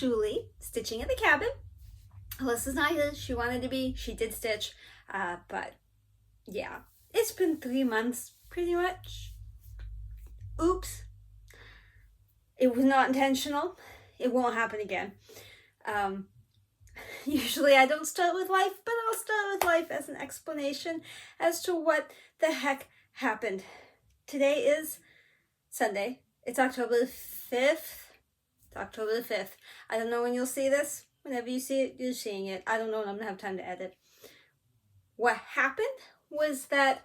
Julie, stitching at the cabin. Alyssa's not here. She wanted to be. She did stitch. But yeah, it's been 3 months pretty much. Oops. It was not intentional. It won't happen again. Usually I don't start with life, but I'll start with life as an explanation as to what the heck happened. Today is Sunday. It's October 5th. It's October the 5th. I don't know when you'll see this. Whenever you see it, you're seeing it. I don't know when I'm going to have time to edit. What happened was that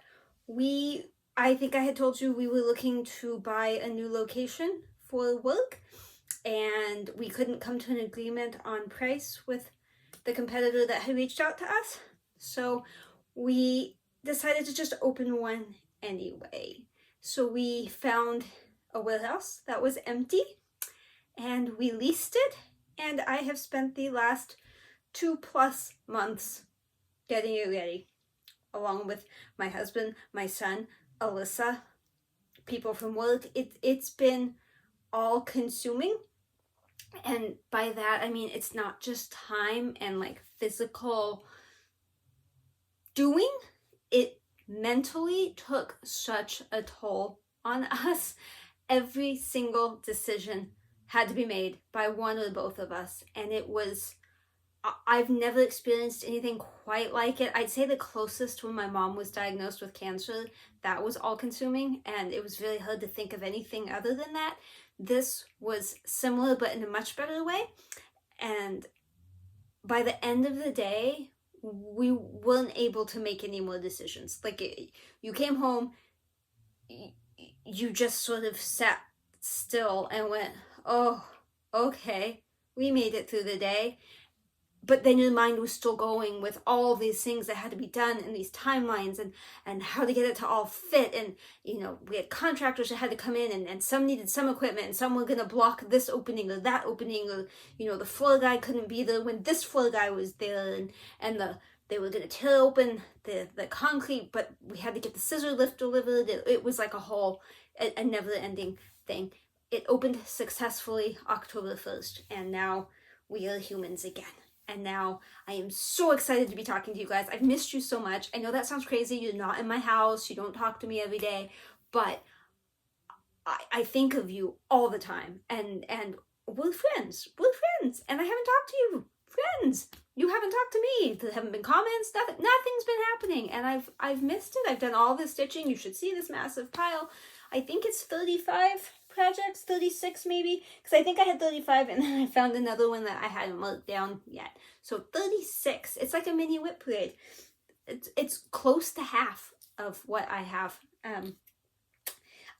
I think I had told you we were looking to buy a new location for work, and we couldn't come to an agreement on price with the competitor that had reached out to us. So we decided to just open one anyway. So we found a warehouse that was empty and we leased it, and I have spent the last 2+ months getting it ready, along with my husband, my son, Alyssa, people from work. It's been all consuming. And by that, I mean, it's not just time and like physical doing. It mentally took such a toll on us. Every single decision had to be made by one or both of us. And it was, I've never experienced anything quite like it. I'd say the closest when my mom was diagnosed with cancer, that was all consuming. And it was really hard to think of anything other than that. This was similar, but in a much better way. And by the end of the day, we weren't able to make any more decisions. Like, you came home, you just sort of sat still and went, oh, okay, we made it through the day. But then your mind was still going with all these things that had to be done and these timelines and how to get it to all fit. And, you know, we had contractors that had to come in and some needed some equipment and some were going to block this opening or that opening, or, you know, the floor guy couldn't be there when this floor guy was there, and they were going to tear open the concrete, but we had to get the scissor lift delivered. It was like a never-ending thing. It opened successfully October 1st, and now we are humans again. And now I am so excited to be talking to you guys. I've missed you so much. I know that sounds crazy. You're not in my house. You don't talk to me every day. But I think of you all the time. And we're friends. We're friends. And I haven't talked to you. Friends. You haven't talked to me. There haven't been comments. Nothing's been happening. And I've missed it. I've done all this stitching. You should see this massive pile. I think it's 35 projects, 36 maybe, because I think I had 35 and then I found another one that I hadn't marked down yet. So 36. It's like a mini whip parade. It's close to half of what I have.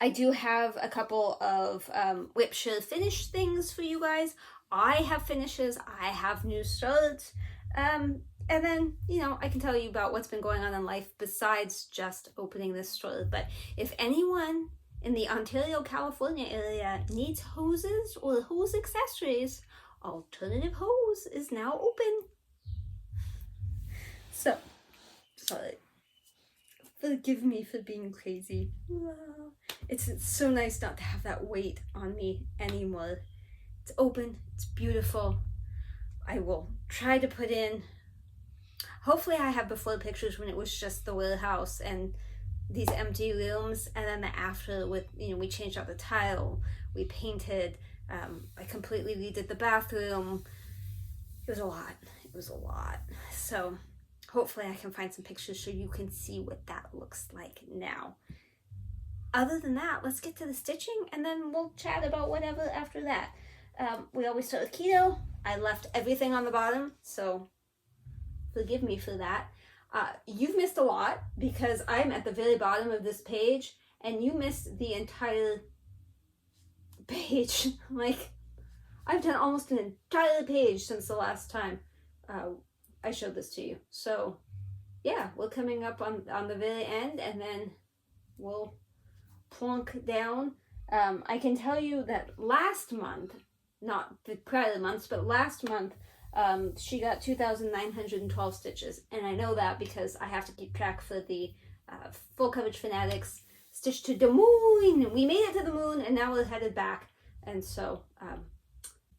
I do have a couple of whip share finish things for you guys. I have finishes. I have new starts. And then, you know, I can tell you about what's been going on in life besides just opening this store. But if anyone in the Ontario, California area needs hoses or hose accessories, Alternative Hose is now open. So, sorry. Forgive me for being crazy. It's so nice not to have that weight on me anymore. It's open. It's beautiful. I will try to put in, hopefully I have before pictures when it was just the warehouse and these empty rooms, and then the after with, you know, we changed out the tile, we painted, I completely redid the bathroom. It was a lot. It was a lot. So hopefully I can find some pictures so you can see what that looks like now. Other than that, let's get to the stitching and then we'll chat about whatever after that. We always start with keto. I left everything on the bottom, so forgive me for that. You've missed a lot because I'm at the very bottom of this page and you missed the entire page. Like, I've done almost an entire page since the last time I showed this to you. So yeah, we're coming up on the very end and then we'll plunk down. I can tell you that last month, not the prior months, but last month, she got 2,912 stitches, and I know that because I have to keep track for the Full Coverage Fanatics Stitch to the Moon. We made it to the moon, and now we're headed back, and so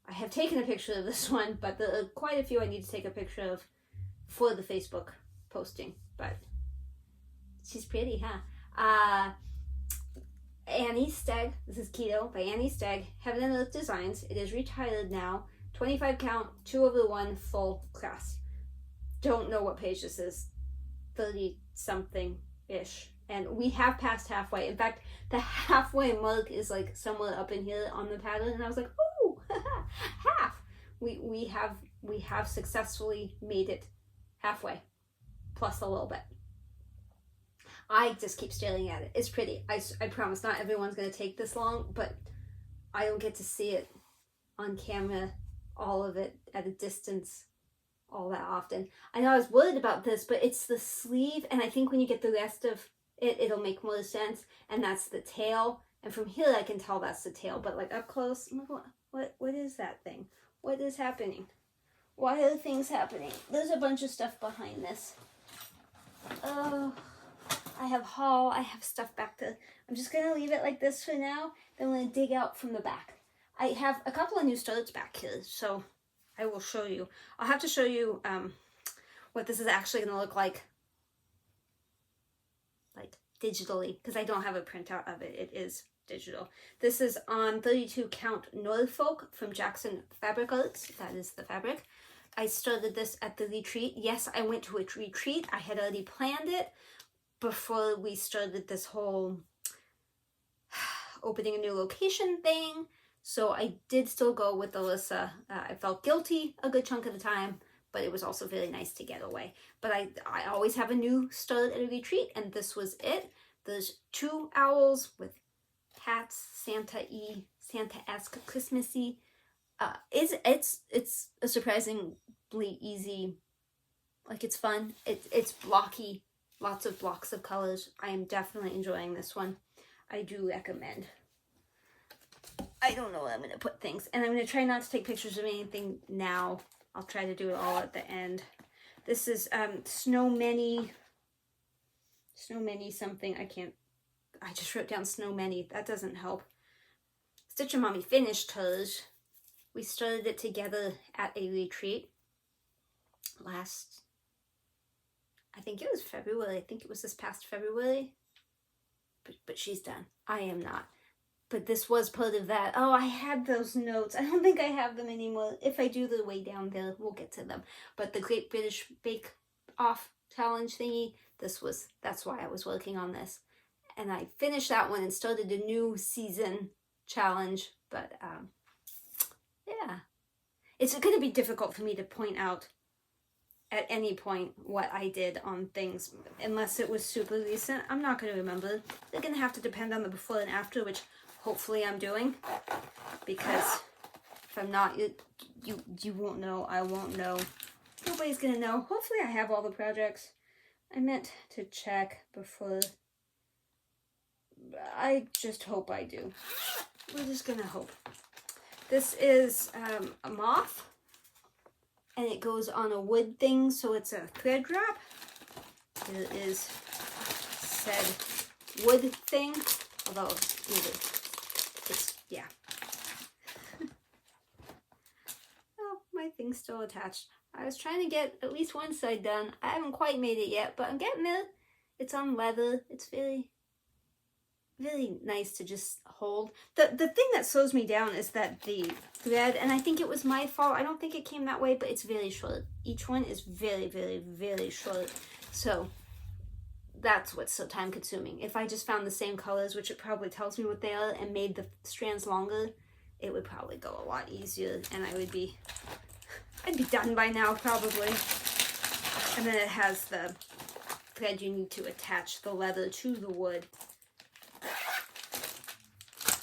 I have taken a picture of this one, but there are quite a few I need to take a picture of for the Facebook posting. But she's pretty, huh? Annie Steg, this is Keto by Annie Steg, Heaven and Earth Designs. It is retired now. 25 count, 2/1 full class. Don't know what page this is. 30 something ish. And we have passed halfway. In fact, the halfway mark is like somewhere up in here on the pattern, and I was like, oh, half. We have successfully made it halfway, plus a little bit. I just keep staring at it. It's pretty. I promise not everyone's going to take this long, but I don't get to see it on camera, all of it at a distance, all that often. I know I was worried about this, but it's the sleeve, and I think when you get the rest of it, it'll make more sense, and that's the tail. And from here I can tell that's the tail, but like up close, what is that thing? What is happening? Why are things happening? There's a bunch of stuff behind this. Oh, I have haul, I have stuff back there. I'm just gonna leave it like this for now, then I'm gonna dig out from the back. I have a couple of new studs back here, so I will show you. I'll have to show you what this is actually gonna look like digitally, because I don't have a printout of it. It is digital. This is on 32 count Norfolk from Jackson Fabric Arts. That is the fabric. I started this at the retreat. Yes, I went to a retreat. I had already planned it before we started this whole opening a new location thing. So I did still go with Alyssa. I felt guilty a good chunk of the time, but it was also really nice to get away. But I always have a new stud at a retreat, and this was it. There's 2 owls with hats, Santa-esque, Christmassy. It's a surprisingly easy, like it's fun. It's blocky, lots of blocks of colors. I am definitely enjoying this one. I do recommend. I don't know where I'm going to put things, and I'm going to try not to take pictures of anything now. I'll try to do it all at the end. This is Snow Many something. I just wrote down Snow Many. That doesn't help. Stitch and Mommy finished hers. We started it together at a retreat last, I think it was February. I think it was this past February. But she's done. I am not. But this was part of that. Oh, I had those notes. I don't think I have them anymore. If I do, they're way down there. We'll get to them. But the Great British Bake Off Challenge thingy, that's why I was working on this. And I finished that one and started a new season challenge. But, yeah. It's going to be difficult for me to point out at any point what I did on things. Unless it was super recent. I'm not going to remember. They're going to have to depend on the before and after, which hopefully I'm doing, because if I'm not, you won't know, I won't know, nobody's gonna know. Hopefully I have all the projects. I meant to check before. I just hope I do. We're just gonna hope. This is a moth, and it goes on a wood thing, so it's a thread wrap. There is said wood thing, although yeah. Oh, my thing's still attached. I was trying to get at least one side done. I haven't quite made it yet, but I'm getting there. It's on leather. It's really, really nice to just hold. The thing that slows me down is that the thread, and I think it was my fault. I don't think it came that way, but it's very short. Each one is very, very, very short. So that's what's so time consuming. If I just found the same colors, which it probably tells me what they are, and made the strands longer, it would probably go a lot easier, and I'd be done by now probably. And then it has the thread you need to attach the leather to the wood.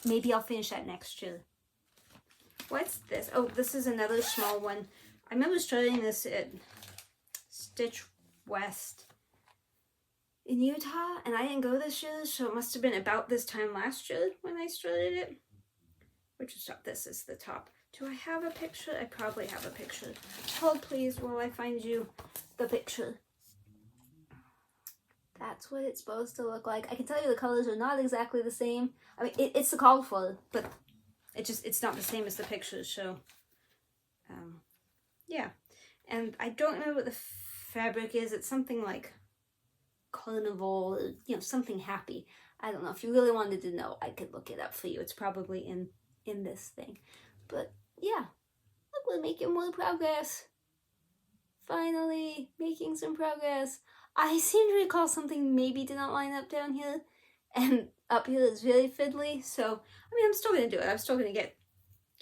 Maybe I'll finish that next year. What's this? Oh, this is another small one. I remember starting this at Stitch West in Utah, and I didn't go this year, so it must have been about this time last year when I started it. Which is top. This is the top. Do I have a picture? I probably have a picture. Hold please while I find you the picture. That's what it's supposed to look like. I can tell you the colors are not exactly the same. I mean, it's the called for, but it's not the same as the pictures show. Yeah, and I don't remember what the fabric is. It's something like carnival, you know, something happy. I don't know. If you really wanted to know, I could look it up for you. It's probably in this thing. But yeah, look, we're making more progress. Finally making some progress. I seem to recall something maybe did not line up down here, and up here is really fiddly. So I mean, I'm still gonna do it. I'm still gonna get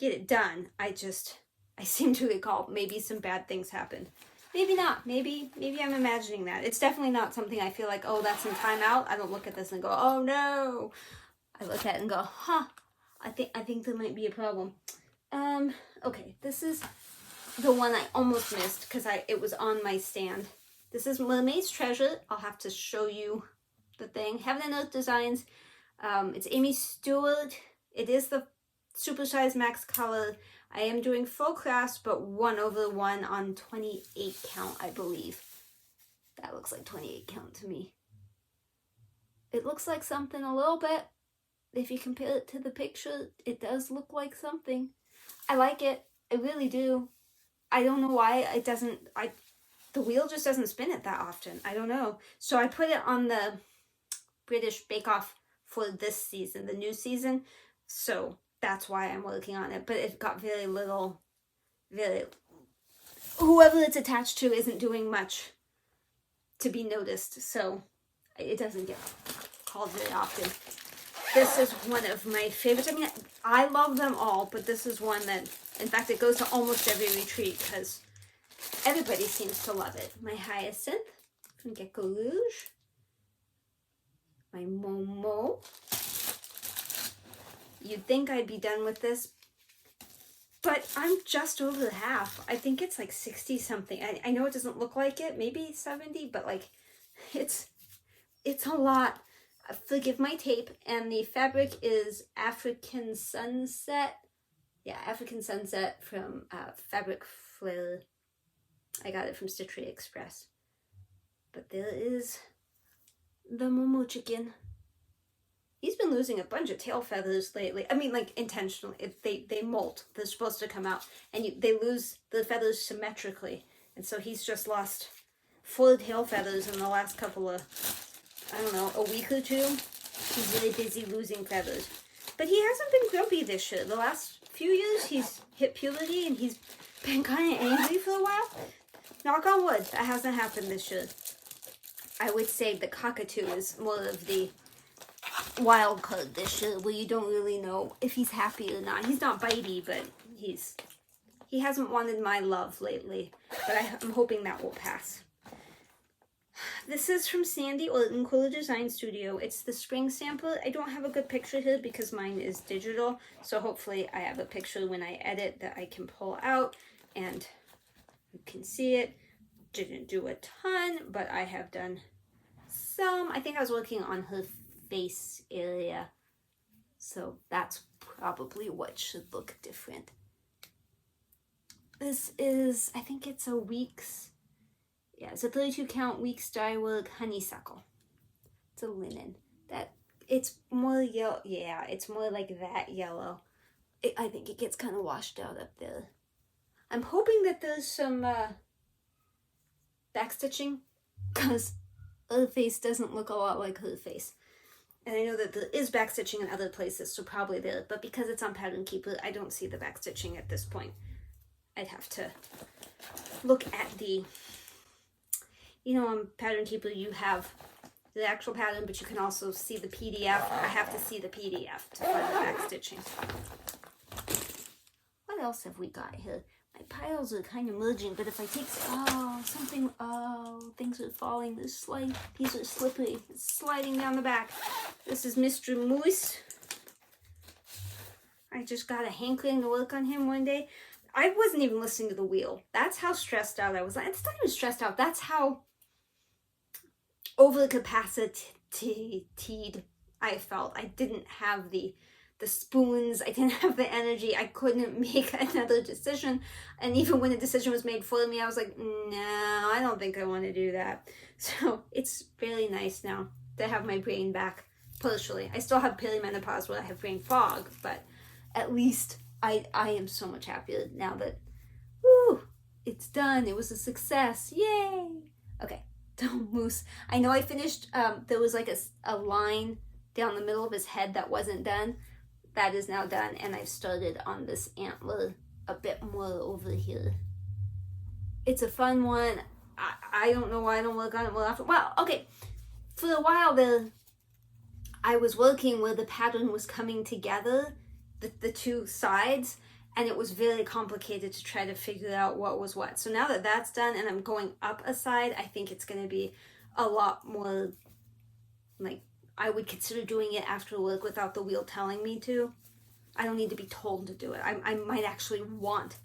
it done. I seem to recall maybe some bad things happened. Maybe not. Maybe I'm imagining that. It's definitely not something I feel like, oh, that's in timeout. I don't look at this and go, oh no. I look at it and go, huh, I think there might be a problem. Okay, this is the one I almost missed because it was on my stand. This is Mermaid's Treasure. I'll have to show you the thing. Heaven and Earth Designs. It's Amy Stewart. It is the supersize max color. I am doing full class, but 1/1 on 28 count, I believe. That looks like 28 count to me. It looks like something a little bit. If you compare it to the picture, it does look like something. I like it. I really do. I don't know why it doesn't, the wheel just doesn't spin it that often. I don't know. So I put it on the British Bake Off for this season, the new season. So that's why I'm working on it. But it got very little, whoever it's attached to isn't doing much to be noticed. So it doesn't get called very often. This is one of my favorites. I mean, I love them all, but this is one that, in fact, it goes to almost every retreat because everybody seems to love it. My Hyacinth from Gecko Rouge. My Momo. You'd think I'd be done with this, but I'm just over half. I think it's like 60 something. I know it doesn't look like it, maybe 70, but like it's a lot. Forgive my tape. And the fabric is African Sunset. Yeah, African Sunset from Fabric Flare. I got it from Stitchery Express. But there is the Momo chicken. He's been losing a bunch of tail feathers lately. I mean, like, intentionally. They molt. They're supposed to come out. And they lose the feathers symmetrically. And so he's just lost 4 tail feathers in the last couple of, I don't know, a week or two. He's really busy losing feathers. But he hasn't been grumpy this year. The last few years, he's hit puberty and he's been kind of angry for a while. Knock on wood, that hasn't happened this year. I would say the cockatoo is more of the wild card this year, where you don't really know if he's happy or not. He's not bitey, but he hasn't wanted my love lately. But I'm hoping that will pass. This is from Sandy Orton, Quiller Design Studio. It's the spring sampler. I don't have a good picture here because mine is digital. So hopefully I have a picture when I edit that I can pull out and you can see it. Didn't do a ton, but I have done some. I think I was working on her face area. So that's probably what should look different. This is, I think it's a week's, yeah, it's a 32 count week's dye work honeysuckle. It's a linen. It's more yellow, yeah, it's more like that yellow. I think it gets kind of washed out up there. I'm hoping that there's some backstitching, because her face doesn't look a lot like her face. And I know that there is backstitching in other places, so probably there, but because it's on Pattern Keeper, I don't see the backstitching at this point. I'd have to look at the, you know, on Pattern Keeper you have the actual pattern, but you can also see the PDF. I have to see the PDF to find the backstitching. What else have we got here? My piles are kind of merging, but if I take, things are falling. These are slippery. It's sliding down the back. This is Mr. Moose. I just got a hankering to work on him one day. I wasn't even listening to the wheel. That's how stressed out I was. It's not even stressed out. That's how overcapacitated I felt. I didn't have the spoons. I didn't have the energy. I couldn't make another decision. And even when a decision was made for me, I was like, no, I don't think I want to do that. So it's really nice now to have my brain back partially. I still have perimenopause where I have brain fog, but at least I am so much happier now that it's done. It was a success. Yay! Okay, don't moose. I know I finished, there was like a line down the middle of his head that wasn't done. That is now done, and I've started on this antler a bit more over here. It's a fun one. I don't know why I don't work on it more often. Well, okay, for a while there, I was working where the pattern was coming together, the two sides, and it was very complicated to try to figure out what was what. So now that that's done and I'm going up a side, I think it's going to be a lot more, like, I would consider doing it after work without the wheel telling me to. I don't need to be told to do it. I might actually want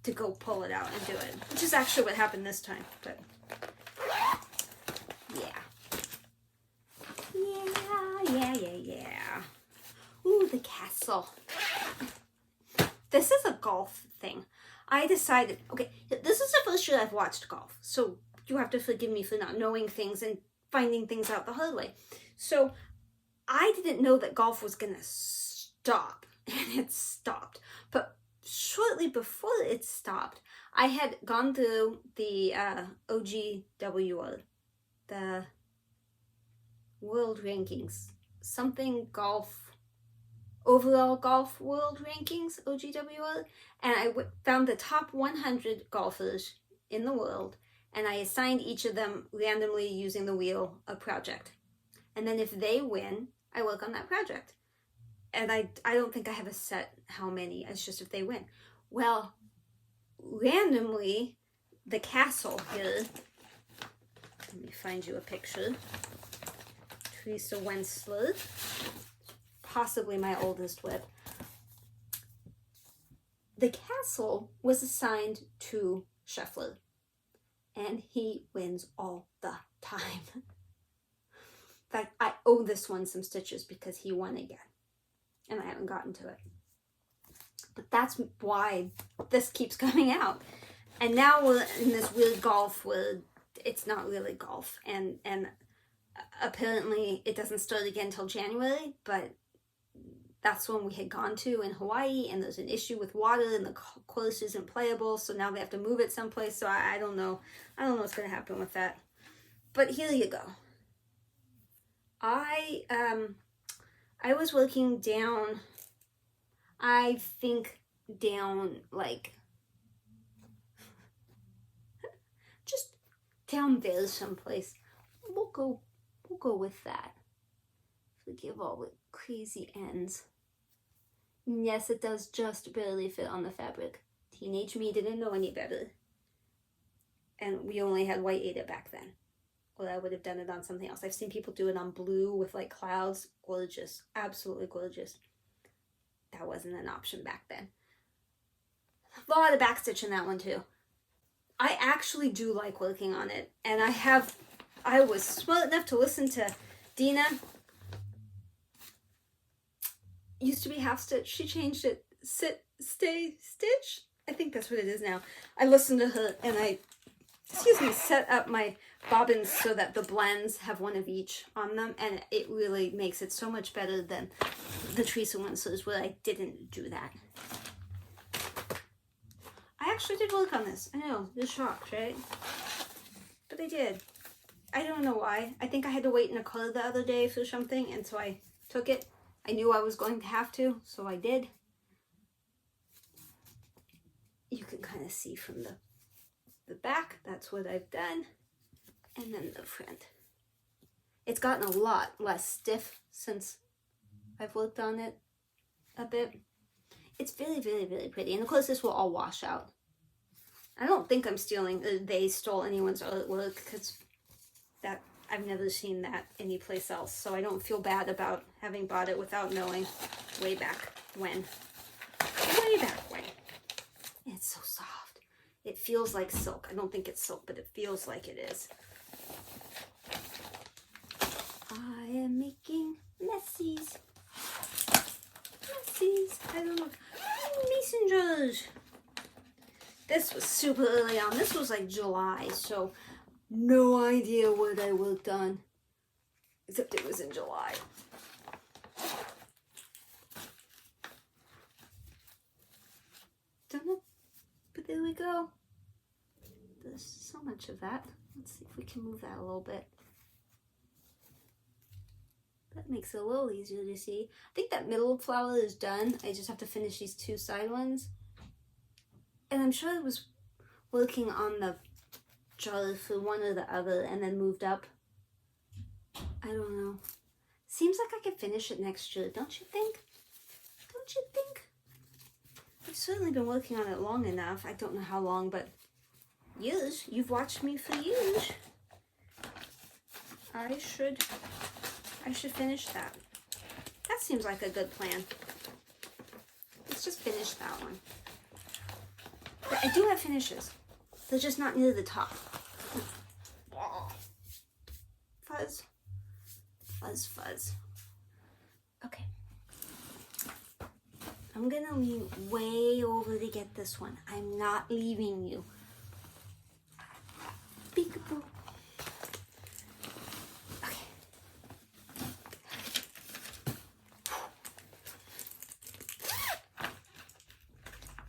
to go pull it out and do it, which is actually what happened this time. But yeah. Ooh, the castle. This is a golf thing. I decided, okay, this is the first year I've watched golf, so you have to forgive me for not knowing things and finding things out the hard way. So I didn't know that golf was gonna stop, and it stopped. But shortly before it stopped, I had gone through the OGWR, the World Rankings, something golf, overall golf world rankings, OGWR, and I found the top 100 golfers in the world, and I assigned each of them randomly using the wheel a project. And then if they win, I work on that project. And I don't think I have a set how many, it's just if they win. Well, randomly, the castle here, let me find you a picture, Teresa Wensler, possibly my oldest whip. The castle was assigned to Scheffler, and he wins all the time. In fact, I owe this one some stitches because he won again, and I haven't gotten to it. But that's why this keeps coming out. And now we're in this weird golf where it's not really golf, and apparently it doesn't start again until January, but that's when we had gone to in Hawaii, and there's an issue with water and the course isn't playable, so now they have to move it someplace. So I don't know what's going to happen with that. But here you go. I was working down, I think down like just down there someplace. We'll go with that. Forgive all the crazy ends. Yes, it does just barely fit on the fabric. Teenage me didn't know any better. And we only had white Aida back then. Or I would have done it on something else. I've seen people do it on blue with like clouds. Gorgeous. Absolutely gorgeous. That wasn't an option back then. A lot of backstitch in that one too. I actually do like working on it. And I was smart enough to listen to Dina. Used to be half stitch. She changed it. Sit, stay, stitch. I think that's what it is now. I listened to her and I, set up my bobbins so that the blends have one of each on them, and it really makes it so much better than the Teresa Winslers where I didn't do that. I actually did work on this. I know, you're shocked, right? But I did. I don't know why. I think I had to wait in a car the other day for something, and so I took it. I knew I was going to have to, so I did. You can kind of see from the back, that's what I've done. And then the front. It's gotten a lot less stiff since I've worked on it a bit. It's very, very, very pretty. And of course this will all wash out. I don't think I'm stealing, they stole anyone's artwork, because that, I've never seen that anyplace else. So I don't feel bad about having bought it without knowing way back when. Way back when. It's so soft. It feels like silk. I don't think it's silk, but it feels like it is. I am making messies. Messies. I don't know. Mason jars. This was super early on. This was like July, so no idea what I worked on. Except it was in July. Don't know. But there we go. There's so much of that. Let's see if we can move that a little bit. That makes it a little easier to see. I think that middle flower is done. I just have to finish these two side ones. And I'm sure I was working on the jar for one or the other and then moved up. I don't know. Seems like I could finish it next year, don't you think? Don't you think? I've certainly been working on it long enough. I don't know how long, but years. You've watched me for years. I should finish that. That seems like a good plan. Let's just finish that one. But I do have finishes. They're just not near the top. Fuzz. Fuzz, fuzz. Okay. I'm gonna lean way over to get this one. I'm not leaving you. Peekaboo. Okay.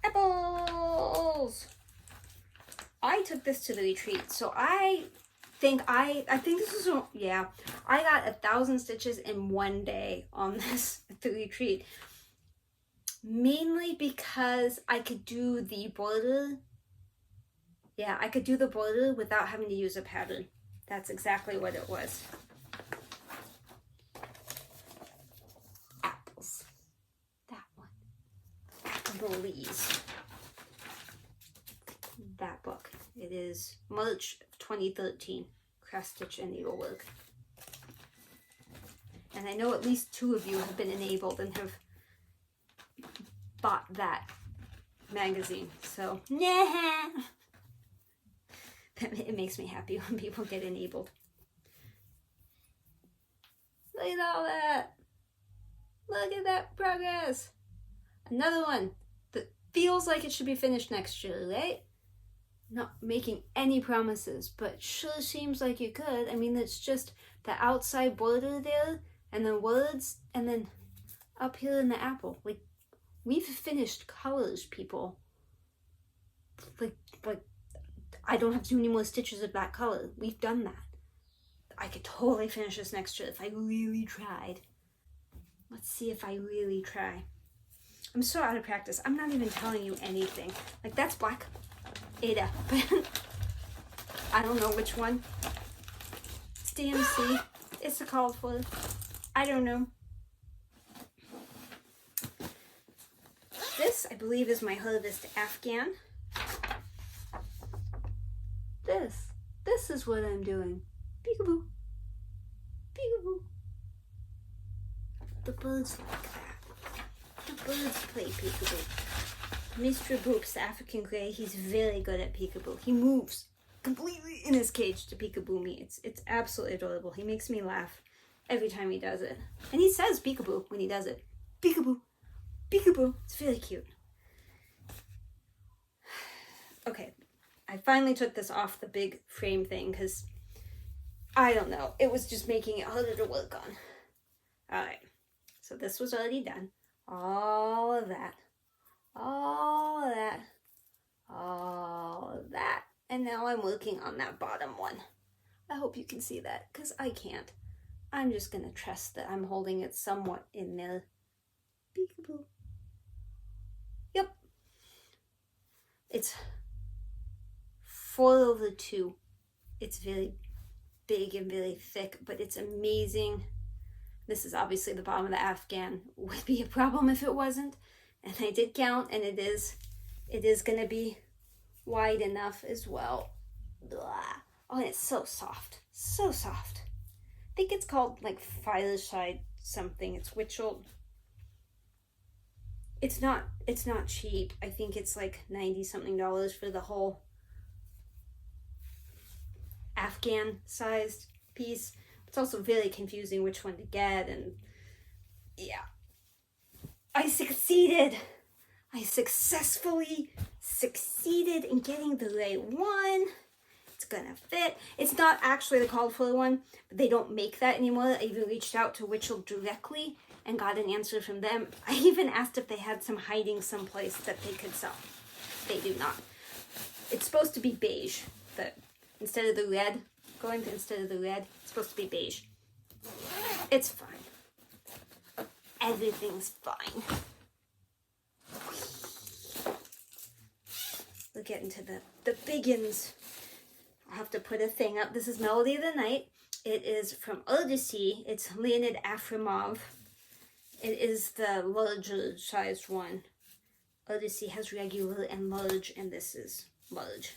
Apples! I took this to the retreat, so I think this is, yeah, I got 1,000 stitches in one day on this at the retreat. Mainly because I could do the border. Yeah, I could do the border without having to use a pattern. That's exactly what it was. Apples. That one. Belize. That book. It is March of 2013. Cross stitch and needlework. And I know at least 2 of you have been enabled and have bought that magazine. So, yeah. It makes me happy when people get enabled. Look at all that. Look at that progress. Another one that feels like it should be finished next year, right? Not making any promises, but sure seems like you could. I mean, it's just the outside border there, and then words, and then up here in the apple. Like, we've finished colors, people. Like, I don't have to do any more stitches of that color. We've done that. I could totally finish this next year if I really tried. Let's see if I really try. I'm so out of practice. I'm not even telling you anything. Like, that's black Ada. I don't know which one. It's DMC. It's a called for. I don't know. This, I believe, is my Harvest Afghan. This is what I'm doing. Peekaboo. Peekaboo. The birds like that. The birds play peekaboo. Mr. Boop's African Grey, he's very good at peekaboo. He moves completely in his cage to peekaboo me. It's absolutely adorable. He makes me laugh every time he does it. And he says peekaboo when he does it. Peekaboo. Peekaboo. It's really cute. Okay. I finally took this off the big frame thing because, I don't know, it was just making it harder to work on. Alright, so this was already done. All of that. All of that. All of that. And now I'm working on that bottom one. I hope you can see that because I can't. I'm just going to trust that I'm holding it somewhat in there. Peekaboo. Yep. It's 4/2. It's very big and very thick, but it's amazing. This is obviously the bottom of the Afghan. Would be a problem if it wasn't. And I did count, and it is going to be wide enough as well. Blah. Oh, and it's so soft. So soft. I think it's called like Fireside something. It's Witchell. It's not cheap. I think it's like $90-something for the whole Afghan sized piece. It's also very confusing which one to get, and yeah. I succeeded. I successfully succeeded in getting the right one. It's gonna fit. It's not actually the called for one, but they don't make that anymore. I even reached out to Witchell directly and got an answer from them. I even asked if they had some hiding someplace that they could sell. They do not. It's supposed to be beige. instead of the red, it's supposed to be beige. It's fine. Everything's fine. We'll get into the biggins. I'll have to put a thing up. This is Melody of the Night. It is from Odyssey. It's Leonid Afremov. It is the larger sized one. Odyssey has regular and large, and this is large.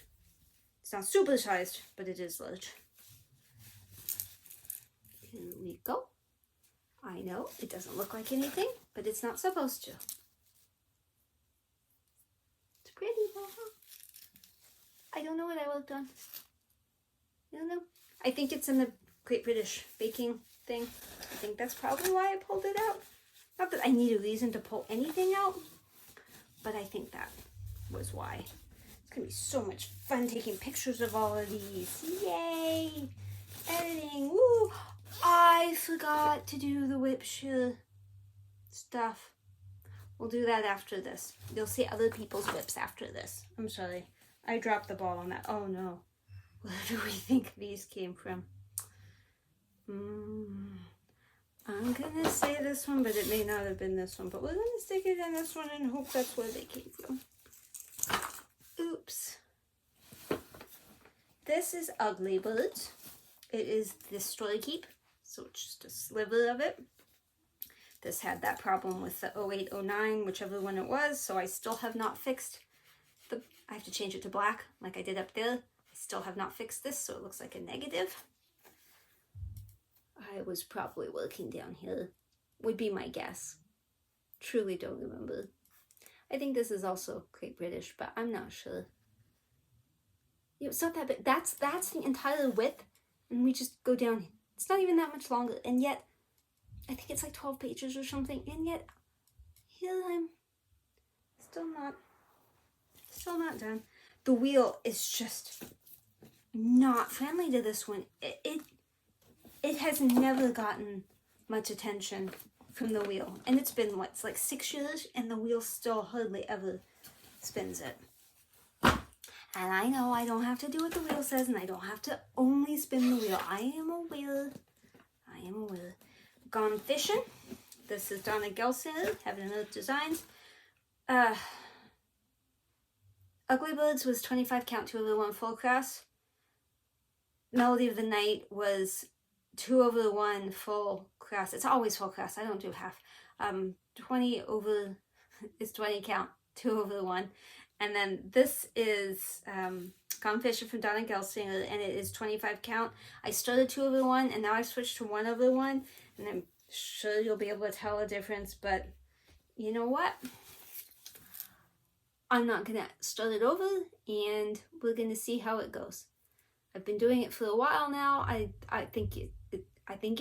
It's not super sized, but it is large. Here we go. I know it doesn't look like anything, but it's not supposed to. It's pretty though, huh? I don't know what I worked on. I don't know. I think it's in the Great British Baking thing. I think that's probably why I pulled it out. Not that I need a reason to pull anything out, but I think that was why. It's gonna be so much fun taking pictures of all of these. Yay! Editing, woo! I forgot to do the whip shear stuff. We'll do that after this. You'll see other people's whips after this. I'm sorry. I dropped the ball on that. Oh no. Where do we think these came from? I'm gonna say this one, but it may not have been this one. But we're gonna stick it in this one and hope that's where they came from. Oops. This is Ugly Birds. It is this Story Keep, so it's just a sliver of it. This had that problem with the 0809, whichever one it was, so I still have not fixed the... I have to change it to black, like I did up there. I still have not fixed this, so it looks like a negative. I was probably working down here, would be my guess. Truly don't remember. I think this is also Great British, but I'm not sure. You know, it's not that big. That's the entire width, and we just go down. It's not even that much longer, and yet, I think it's like 12 pages or something, and yet, here I'm still not done. The wheel is just not friendly to this one. It has never gotten much attention from the wheel. And it's been, what, it's like 6 years, and the wheel still hardly ever spins it. And I know I don't have to do what the wheel says, and I don't have to only spin the wheel. I am aware. Gone Fishing. This is Donna Gelsinger, Heaven and Earth Designs. Ugly Birds was 25 count 2/1 full cross. Melody of the Night was 2/1 full cross. It's always full cross. I don't do half. 20 over is 20 count 2/1. And then this is Gone Fishing from Donna Gelsinger, and it is 25 count. I started 2/1, and now I've switched to 1/1, and I'm sure you'll be able to tell a difference, but you know what? I'm not gonna start it over, and we're gonna see how it goes. I've been doing it for a while now. I think you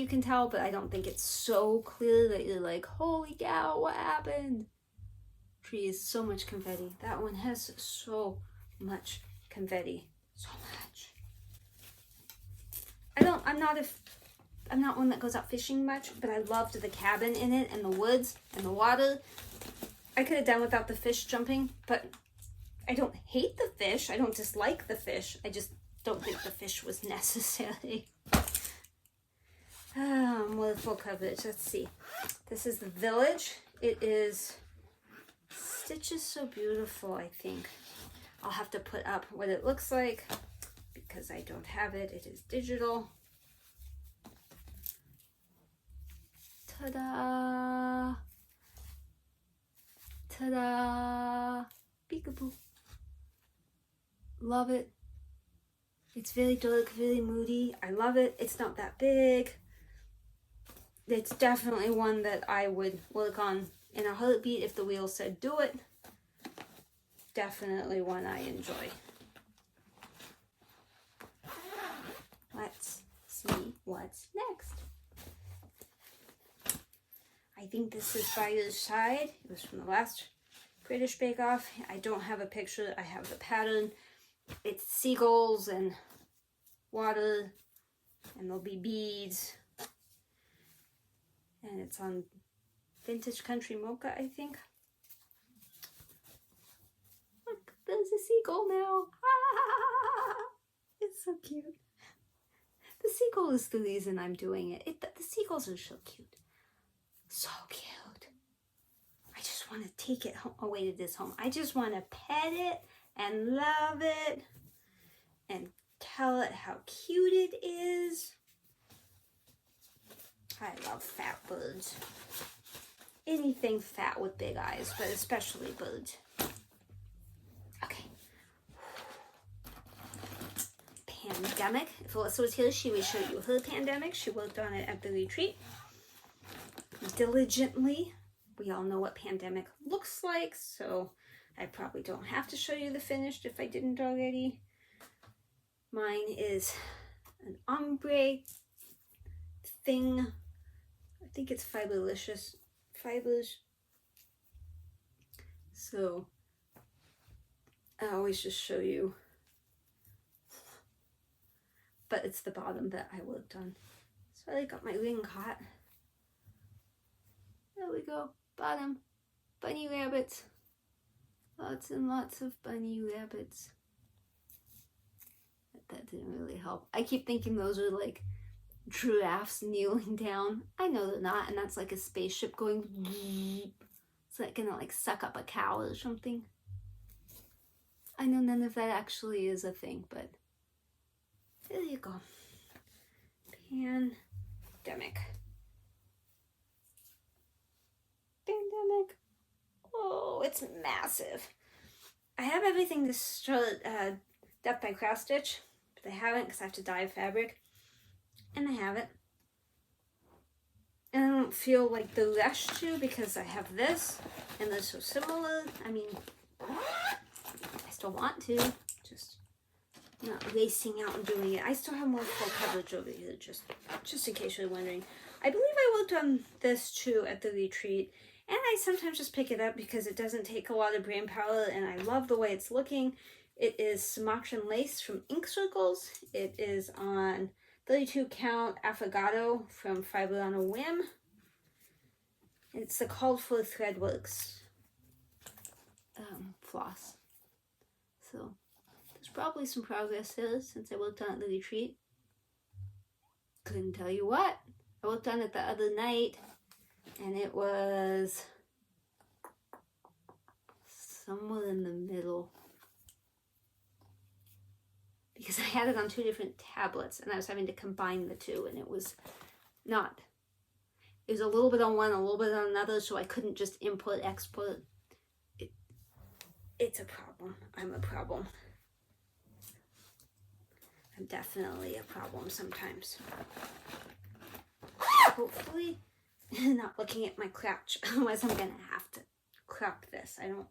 can tell, but I don't think it's so clear that you're like, holy cow, what happened? Trees, so much confetti. That one has so much confetti. So much. I'm not one that goes out fishing much, but I loved the cabin in it and the woods and the water. I could have done without the fish jumping, but I don't hate the fish. I don't dislike the fish. I just don't think the fish was necessary. More full coverage. Let's see. This is The Village. It is... Stitch is so beautiful, I think. I'll have to put up what it looks like because I don't have it. It is digital. Ta-da! Ta-da! Peekaboo. Love it. It's very dark, very moody. I love it. It's not that big. It's definitely one that I would work on in a heartbeat if the wheel said do it. Definitely one I enjoy. Let's see what's next. I think this is By Your Side. It was from the last British Bake Off. I don't have a picture. I have the pattern. It's seagulls and water, and there'll be beads. And it's on Vintage Country Mocha, I think. Look, there's a seagull now. Ah! So cute. The seagull is the reason I'm doing it. The seagulls are so cute. So cute. I just want to take it home, away to this home. I just want to pet it and love it and tell it how cute it is. I love fat birds. Anything fat with big eyes, but especially birds. Okay. Pandemic. If Alyssa was here, she would show you her pandemic. She worked on it at the retreat. Diligently. We all know what pandemic looks like, so I probably don't have to show you the finished if I didn't already. Mine is an ombre thing. I think it's Fiberlicious fibers. So I always just show you, but it's the bottom that I worked on. So I got my ring caught. There we go. Bottom. Bunny rabbits. Lots and lots of bunny rabbits. That didn't really help. I keep thinking those are like giraffes kneeling down. I know they're not, and that's like a spaceship going. It's like gonna like suck up a cow or something. I know none of that actually is a thing, but there you go. Pandemic. Pandemic. Oh, it's massive. I have everything to start Death by Cross Stitch, but I haven't because I have to dye fabric. And I have it. And I don't feel like the rush to because I have this and they're so similar. I mean, I still want to, just not racing out and doing it. I still have more full coverage over here, just in case you're wondering. I believe I worked on this too at the retreat, and I sometimes just pick it up because it doesn't take a lot of brain power, and I love the way it's looking. It is Sumatran lace from Ink Circles. It is on 32 count affogato from Fiber on a Whim. It's the Called for Threadworks floss. So there's probably some progress there since I worked on it at the retreat. Couldn't tell you what. I worked on it the other night and it was somewhere in the middle. Because I had it on 2 different tablets and I was having to combine the two, and it was not. It was a little bit on one, a little bit on another, so I couldn't just import, export. It's a problem. I'm a problem. I'm definitely a problem sometimes. Hopefully, not looking at my crotch, otherwise I'm gonna have to crop this. I don't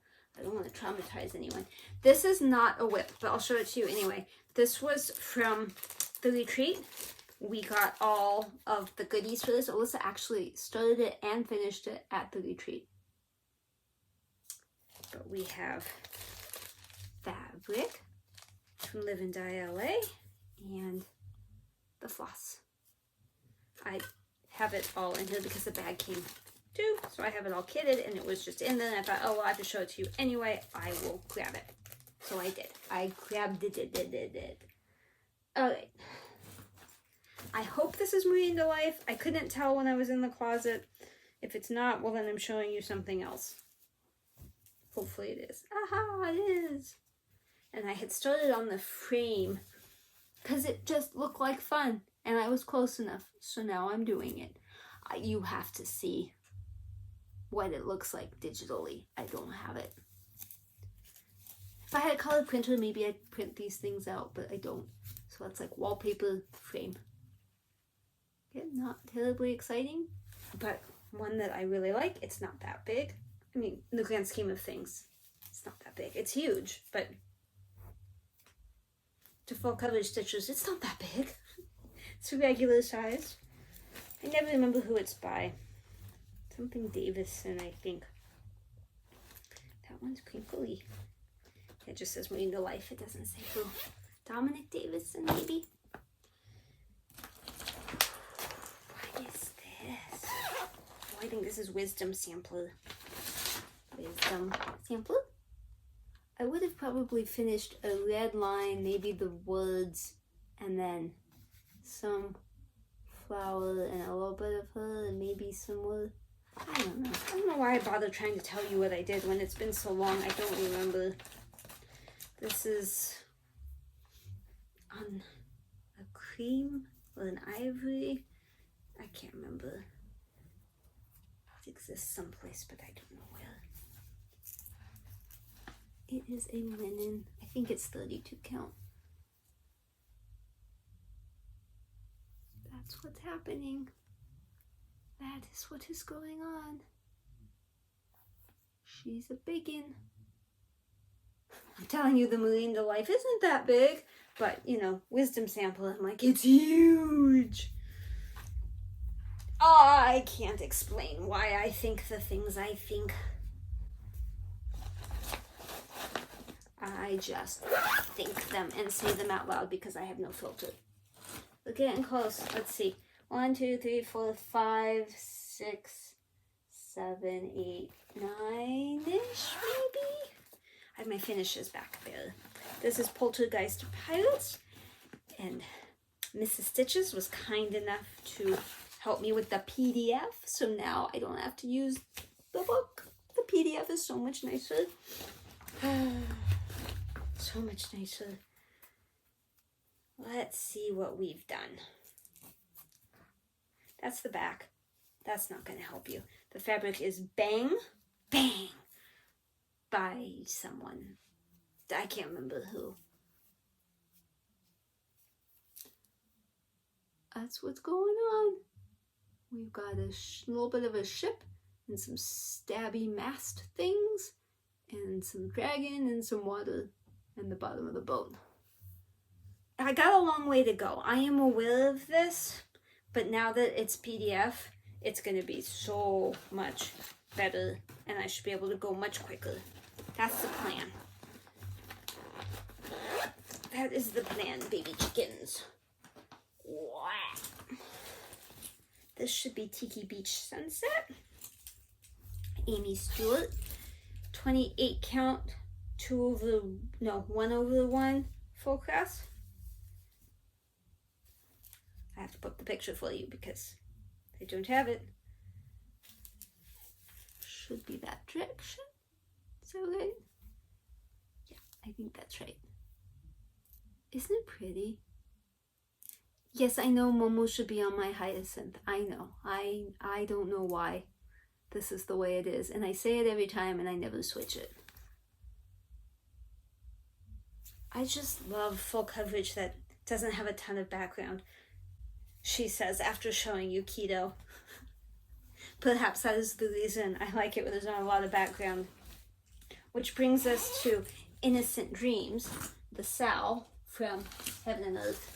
want to traumatize anyone. This is not a whip, but I'll show it to you anyway. This was from the retreat. We got all of the goodies for this. Alyssa actually started it and finished it at the retreat. But we have fabric from Live and Die LA and the floss. I have it all in here because the bag came too, so I have it all kitted and it was just in there, and I thought, oh well, I have to show it to you anyway. I will grab it. So I did. I grabbed it. Alright. I hope this is moving to life. I couldn't tell when I was in the closet. If it's not, well then I'm showing you something else. Hopefully it is. Aha, it is. And I had started on the frame because it just looked like fun and I was close enough. So now I'm doing it. You have to see what it looks like digitally. I don't have it. If I had a color printer, maybe I'd print these things out, but I don't. So that's like wallpaper frame. Okay, not terribly exciting, but one that I really like. It's not that big. I mean, in the grand scheme of things, it's not that big. It's huge, but to full coverage stitches, it's not that big. It's a regular size. I never remember who it's by. Something Davison, I think. That one's crinkly. It just says Marine to Life. It doesn't say who. Dominic Davison, maybe? What is this? Oh, I think this is Wisdom Sampler. Wisdom Sampler? I would have probably finished a red line, maybe the words and then some flower and a little bit of her and maybe some wood. I don't know why I bother trying to tell you what I did when it's been so long. I don't remember. This is on a cream or an ivory. I can't remember. It exists someplace, but I don't know where. It is a linen. I think it's 32 count. That's what's happening. That is what is going on. She's a biggin. I'm telling you, the Marine de Life isn't that big, but you know, wisdom sample, I'm like, it's huge. I can't explain why I think the things I think. I just think them and say them out loud because I have no filter. We're getting close. Let's see. 1, 2, 3, 4, 5, 6, 7, 8, 9-ish, maybe? I have my finishes back there. This is Poltergeist Pirates, and Mrs. Stitches was kind enough to help me with the PDF, so now I don't have to use the book. The PDF is so much nicer. So much nicer. Let's see what we've done. That's the back. That's not going to help you. The fabric is Bang Bang by someone. I can't remember who. That's what's going on. We've got a little bit of a ship and some stabby mast things and some dragon and some water and the bottom of the boat. I got a long way to go. I am aware of this, but now that it's PDF, it's going to be so much better and I should be able to go much quicker. That's the plan. That is the plan, baby chickens. Wow. This should be Tiki Beach Sunset. Amy Stewart. 28 count, 1/1 full cross. I have to put the picture for you because I don't have it. Should be that direction. Is that right? Yeah, I think that's right. Isn't it pretty? Yes, I know Momo should be on my hyacinth. I know. I don't know why this is the way it is. And I say it every time and I never switch it. I just love full coverage that doesn't have a ton of background. She says after showing you keto. Perhaps that is the reason I like it when there's not a lot of background. Which brings us to Innocent Dreams, the Sal from Heaven and Earth.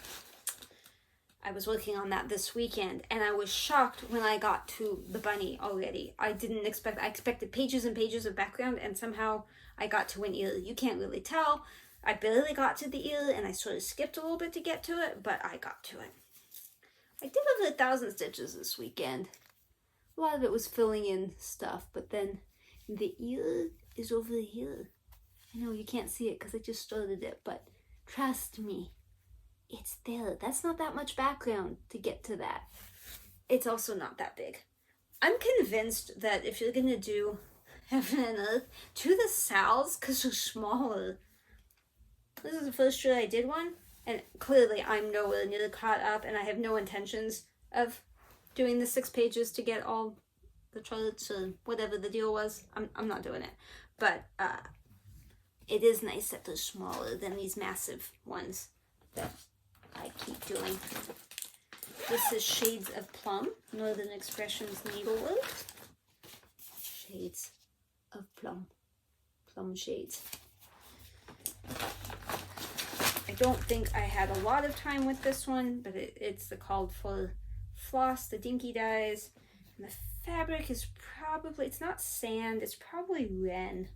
I was working on that this weekend and I was shocked when I got to the bunny already. I expected pages and pages of background and somehow I got to an ear. You can't really tell. I barely got to the ear and I sort of skipped a little bit to get to it, but I got to it. I did over 1,000 stitches this weekend. A lot of it was filling in stuff, but then the ear is over here. I know you can't see it because I just started it, but trust me, it's there. That's not that much background to get to that. It's also not that big. I'm convinced that if you're going to do Heaven and Earth, do the Sals because they're smaller. This is the first year I did one, and clearly I'm nowhere near caught up, and I have no intentions of doing the 6 pages to get all the charts or whatever the deal was. I'm not doing it. But it is nice that they're smaller than these massive ones that I keep doing. This is Shades of Plum, Northern Expressions Needlework. Shades of Plum. Plum shades. I don't think I had a lot of time with this one, but it's the called for Floss, the dinky dyes. And the fabric is probably, it's not sand, it's probably Wren,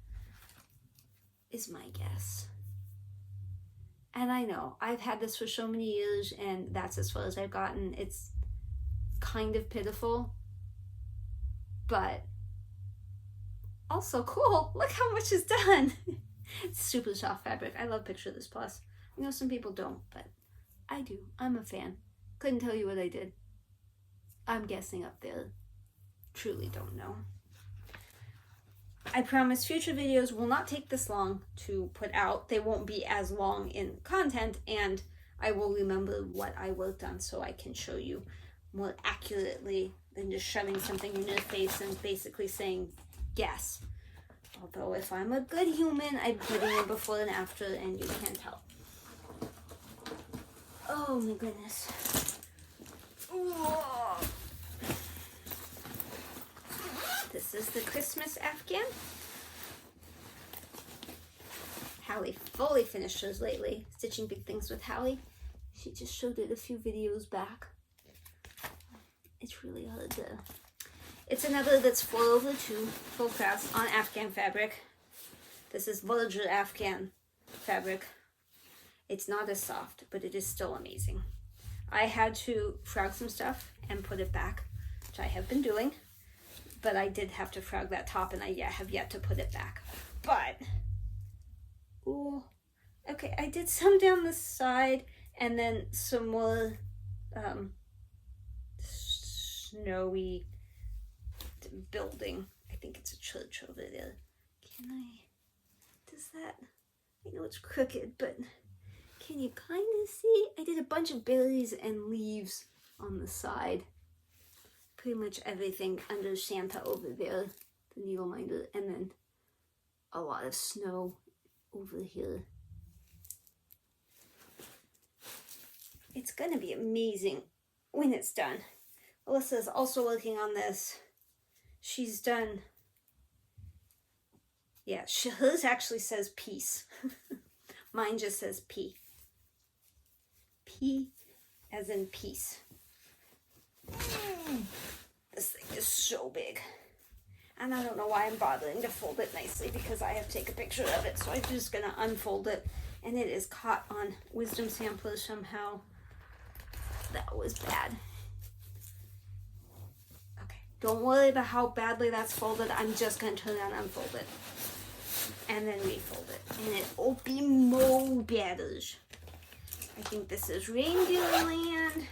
is my guess. And I know, I've had this for so many years and that's as far as I've gotten. It's kind of pitiful, but also cool. Look how much is done. It's super soft fabric. I love Picture This Plus. I know some people don't, but I do. I'm a fan. Couldn't tell you what I did. I'm guessing up there. Truly don't know. I promise future videos will not take this long to put out. They won't be as long in content, and I will remember what I worked on so I can show you more accurately than just shoving something in your face and basically saying, guess. Although if I'm a good human, I'm putting in before and after, and you can't tell. Oh my goodness. Whoa. This is the Christmas Afghan. Hallie fully finished hers lately, stitching big things with Hallie. She just showed it a few videos back. It's really hard to... It's another that's 4/2 full cross on Afghan fabric. This is larger Afghan fabric. It's not as soft, but it is still amazing. I had to frog some stuff and put it back, which I have been doing. But I did have to frog that top, and I have yet to put it back. But, ooh, okay, I did some down the side, and then some more snowy building. I think it's a church over there. Can I, does that, I know it's crooked, but can you kind of see? I did a bunch of berries and leaves on the side. Pretty much everything under Santa over there, the needle minder, and then a lot of snow over here. It's gonna be amazing when it's done. Alyssa's also working on this. She's done, yeah, hers actually says peace. Mine just says P. P as in peace. This thing is so big. And I don't know why I'm bothering to fold it nicely, because I have to take a picture of it. So I'm just going to unfold it. And it is caught on Wisdom Sampler somehow. That was bad. Okay, don't worry about how badly that's folded. I'm just going to turn and unfold it. And then refold it. And it won't be more better. I think this is Reindeer Land.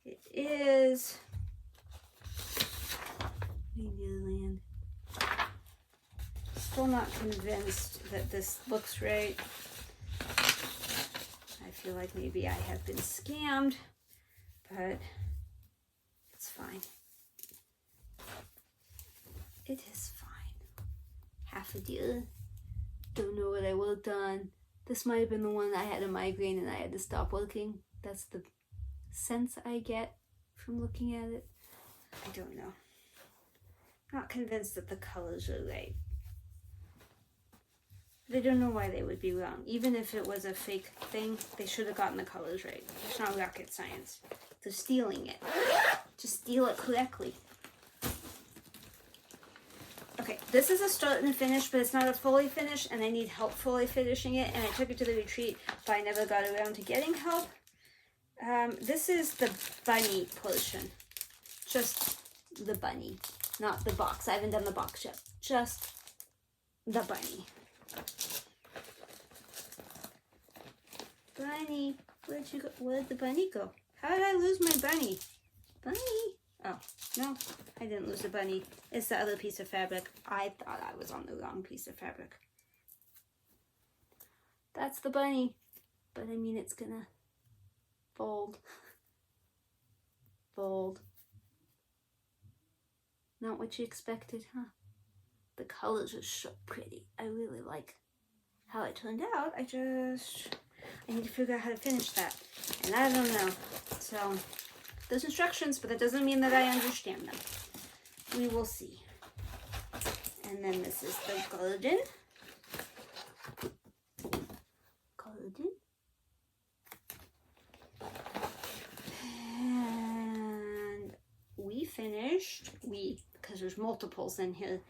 It is Reindeer Land. Still not convinced that this looks right. I feel like maybe I have been scammed, but it's fine. It is fine. Half a deer. Don't know what I worked on. This might have been the one I had a migraine and I had to stop working. That's the sense I get from looking at it. I don't know. Not convinced that the colors are right. But I don't know why they would be wrong. Even if it was a fake thing, they should have gotten the colors right. It's not rocket science. They're stealing it. Just steal it correctly. Okay, this is a start and a finish, but it's not a fully finish, and I need help fully finishing it, and I took it to the retreat, but I never got around to getting help. This is the bunny portion. Just the bunny, not the box. I haven't done the box yet. Just the bunny. Bunny, where'd you go? Where'd the bunny go? How did I lose my bunny? Bunny? Oh, no, I didn't lose the bunny. It's the other piece of fabric. I thought I was on the wrong piece of fabric. That's the bunny. But I mean, it's gonna fold. Fold. Not what you expected, huh? The colors are so pretty. I really like how it turned out. I need to figure out how to finish that. And I don't know. So, there's instructions, but that doesn't mean that I understand them. We will see. And then this is the garden. And we finished, because there's multiples in here,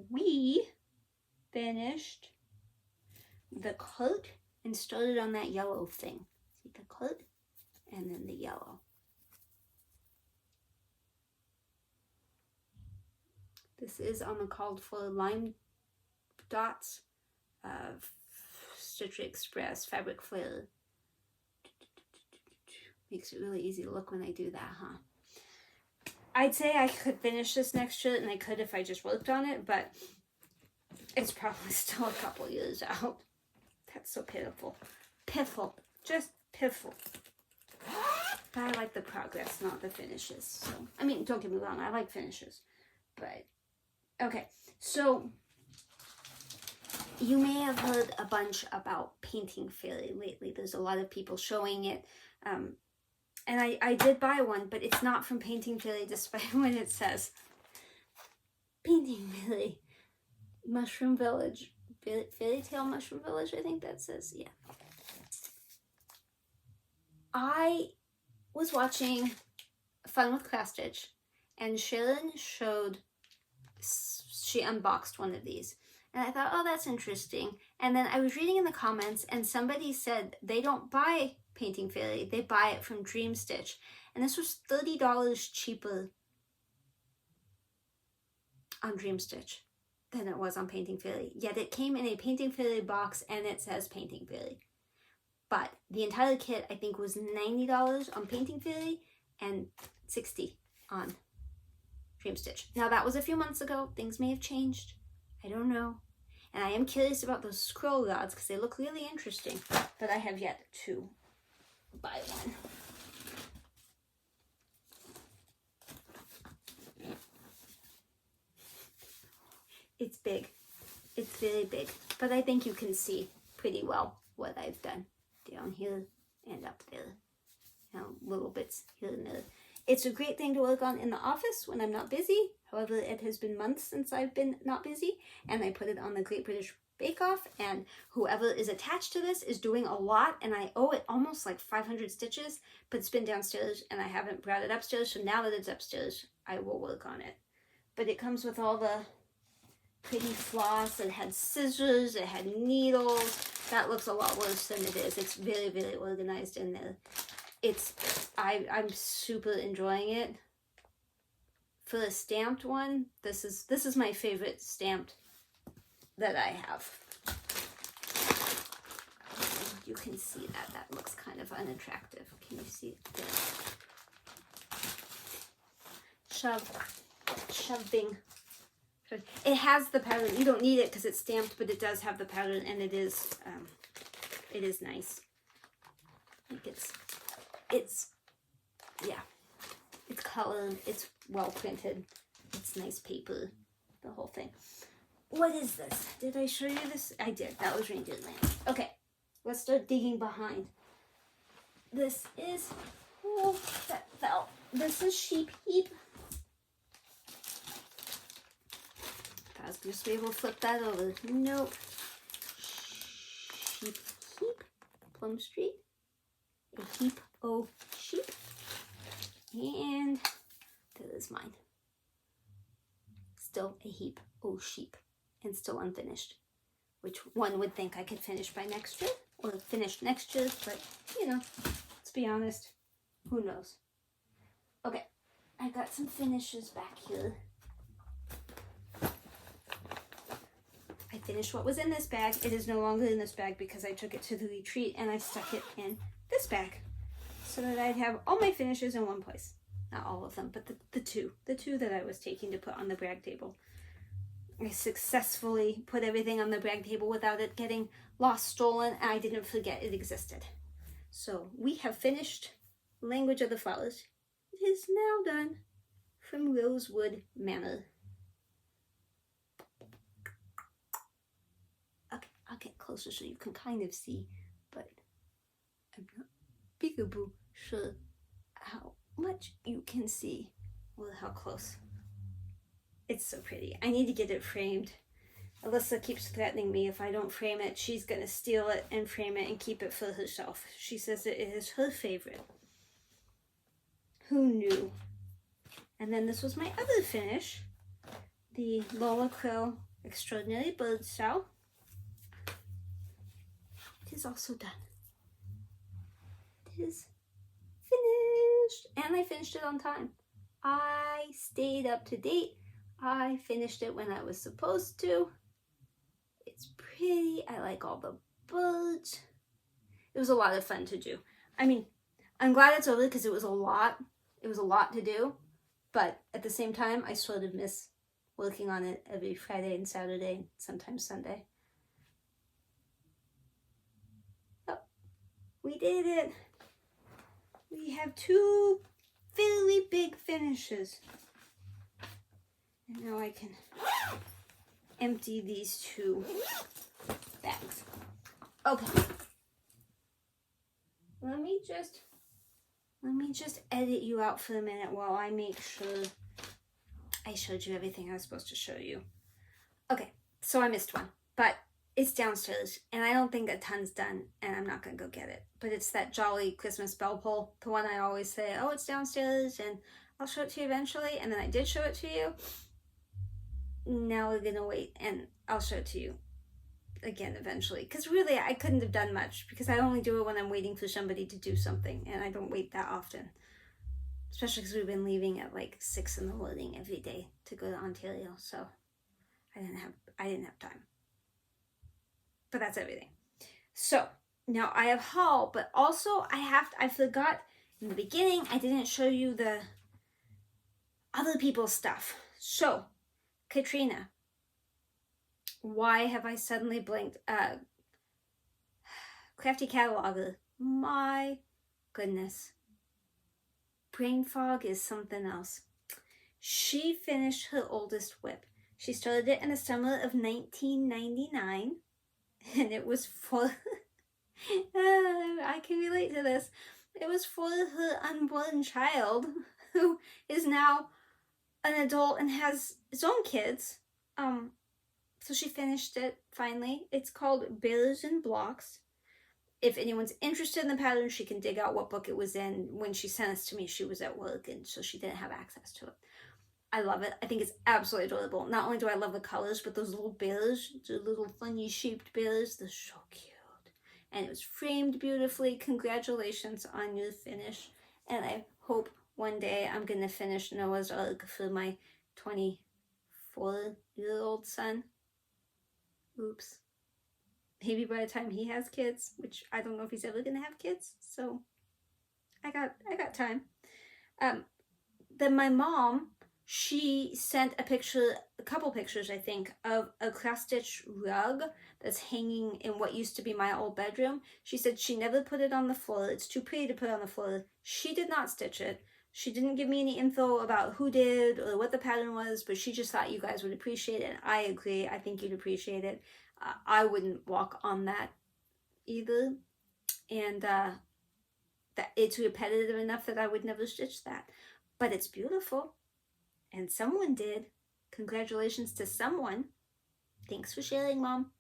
we finished the coat and started on that yellow thing. See the coat and then the yellow. This is on the called for lime dots of Stitch Express Fabric Flare Makes it really easy to look when I do that, huh? I'd say I could finish this next shirt, and I could if I just worked on it, but it's probably still a couple years out. That's so pitiful. Piffle. Just piffle. But I like the progress, not the finishes. So, I mean, don't get me wrong, I like finishes. But, okay. So, you may have heard a bunch about Painting Fairy lately. There's a lot of people showing it. And I did buy one, but it's not from Painting Fairy, despite what it says. Painting Fairy. Mushroom Village. Fairy Tale Mushroom Village, I think that says. Yeah. I was watching Fun with Cross Stitch, and Sharon showed, she unboxed one of these. And I thought, oh, that's interesting. And then I was reading in the comments, and somebody said they don't buy Painting Fairy, they buy it from Dream Stitch. And this was $30 cheaper on Dream Stitch than it was on Painting Fairy. Yet it came in a Painting Fairy box, and it says Painting Fairy. But the entire kit, I think, was $90 on Painting Fairy and $60 on Dream Stitch. Now, that was a few months ago. Things may have changed. I don't know. And I am curious about those scroll rods because they look really interesting. But I have yet to buy one. It's big. It's very big. But I think you can see pretty well what I've done down here and up there. Now, little bits here and there. It's a great thing to work on in the office when I'm not busy. However, it has been months since I've been not busy, and I put it on the Great British Bake Off, and whoever is attached to this is doing a lot, and I owe it almost like 500 stitches, but it's been downstairs, and I haven't brought it upstairs, so now that it's upstairs, I will work on it. But it comes with all the pretty floss. It had scissors, it had needles. That looks a lot worse than it is. It's very, very organized in there. I'm super enjoying it. For the stamped one, this is my favorite stamped that I have. You can see that looks kind of unattractive. Can you see it there? Shoving. It has the pattern. You don't need it because it's stamped, but it does have the pattern, and it is nice. Like it's yeah. It's colored, it's well printed, it's nice paper, the whole thing. What is this? Did I show you this? I did. That was Reindeer Land. Okay, let's start digging behind. This is, oh, that fell. This is Sheep Heap. I was just be able to flip that over. Nope. Sheep Heap, Plum Street. A heap o' sheep. And there is mine. Still a heap o' sheep and still unfinished. Which one would think I could finish by next year or finish next year, but you know, let's be honest, who knows. Okay, I got some finishes back here. I finished what was in this bag. It is no longer in this bag because I took it to the retreat and I stuck it in this bag, so that I'd have all my finishes in one place. Not all of them, but the two that I was taking to put on the brag table. I successfully put everything on the brag table without it getting lost, stolen, and I didn't forget it existed. So we have finished Language of the Flowers. It is now done from Rosewood Manor. Okay, I'll get closer so you can kind of see, but I'm not peekaboo sure how much you can see or how close. It's so pretty. I need to get it framed. Alyssa keeps threatening me if I don't frame it, she's gonna steal it and frame it and keep it for herself. She says it is her favorite. Who knew? And then this was my other finish, the Lola Quill Extraordinary Bird Style. It is also done. It is finished, and I finished it on time. I stayed up to date. I finished it when I was supposed to. It's pretty. I like all the birds. It was a lot of fun to do. I mean, I'm glad it's over because it was a lot. It was a lot to do. But at the same time, I sort of miss working on it every Friday and Saturday, sometimes Sunday. Oh, we did it. We have 2 fairly big finishes. And now I can empty these 2 bags. Okay. Let me just edit you out for a minute while I make sure I showed you everything I was supposed to show you. Okay, so I missed one, but it's downstairs, and I don't think a ton's done, and I'm not gonna go get it. But it's that jolly Christmas bell pull, the one I always say, oh, it's downstairs, and I'll show it to you eventually, and then I did show it to you. Now we're gonna wait, and I'll show it to you again eventually, because really I couldn't have done much, because I only do it when I'm waiting for somebody to do something, and I don't wait that often, especially because we've been leaving at like 6 in the morning every day to go to Ontario, so I didn't have time. But that's everything. So now I have haul, but also I forgot in the beginning, I didn't show you the other people's stuff. So Katrina, why have I suddenly blinked? Crafty Cataloger. My goodness. Brain fog is something else. She finished her oldest whip. She started it in the summer of 1999, and it was for, I can relate to this. It was for her unborn child, who is now an adult and has his own kids. So she finished it finally. It's called Bears and Blocks. If anyone's interested in the pattern, she can dig out what book it was in. When she sent this to me, she was at work, and so she didn't have access to it. I love it. I think it's absolutely adorable. Not only do I love the colors, but those little bears, the little funny shaped bears, they're so cute. And it was framed beautifully. Congratulations on your finish. And I hope one day I'm going to finish Noah's Ark for my 24-year-old son. Oops. Maybe by the time he has kids, which I don't know if he's ever going to have kids. So I got time. Then my mom, she sent a couple pictures, I think, of a cross-stitch rug that's hanging in what used to be my old bedroom. She said she never put it on the floor. It's too pretty to put on the floor. She did not stitch it. She didn't give me any info about who did or what the pattern was, but she just thought you guys would appreciate it. And I agree. I think you'd appreciate it. I wouldn't walk on that either. And that it's repetitive enough that I would never stitch that. But it's beautiful. And someone did. Congratulations to someone. Thanks for sharing, Mom.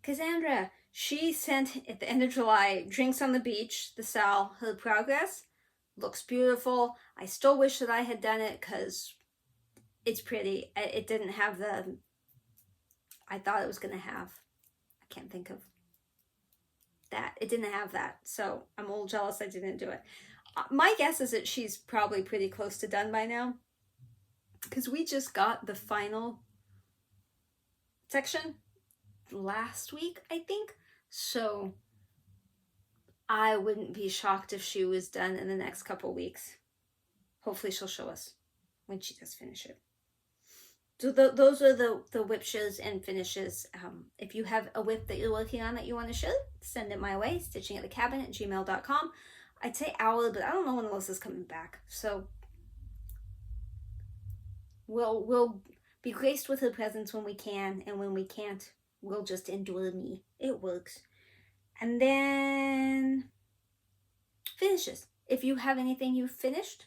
Cassandra, she sent at the end of July, Drinks on the Beach, the Sal, her progress. Looks beautiful. I still wish that I had done it because it's pretty. It didn't have the, I thought it was going to have. I can't think of that. It didn't have that. So I'm a little jealous I didn't do it. My guess is that she's probably pretty close to done by now, because we just got the final section last week, I think. So I wouldn't be shocked if she was done in the next couple weeks. Hopefully she'll show us when she does finish it. So those are the whip shows and finishes. If you have a whip that you're working on that you want to show, send it my way, stitchingatthecabin@gmail.com. I'd say hour, but I don't know when Alyssa's coming back. So we'll be graced with her presence when we can, and when we can't, we'll just endure me. It works. And then finishes. If you have anything you've finished,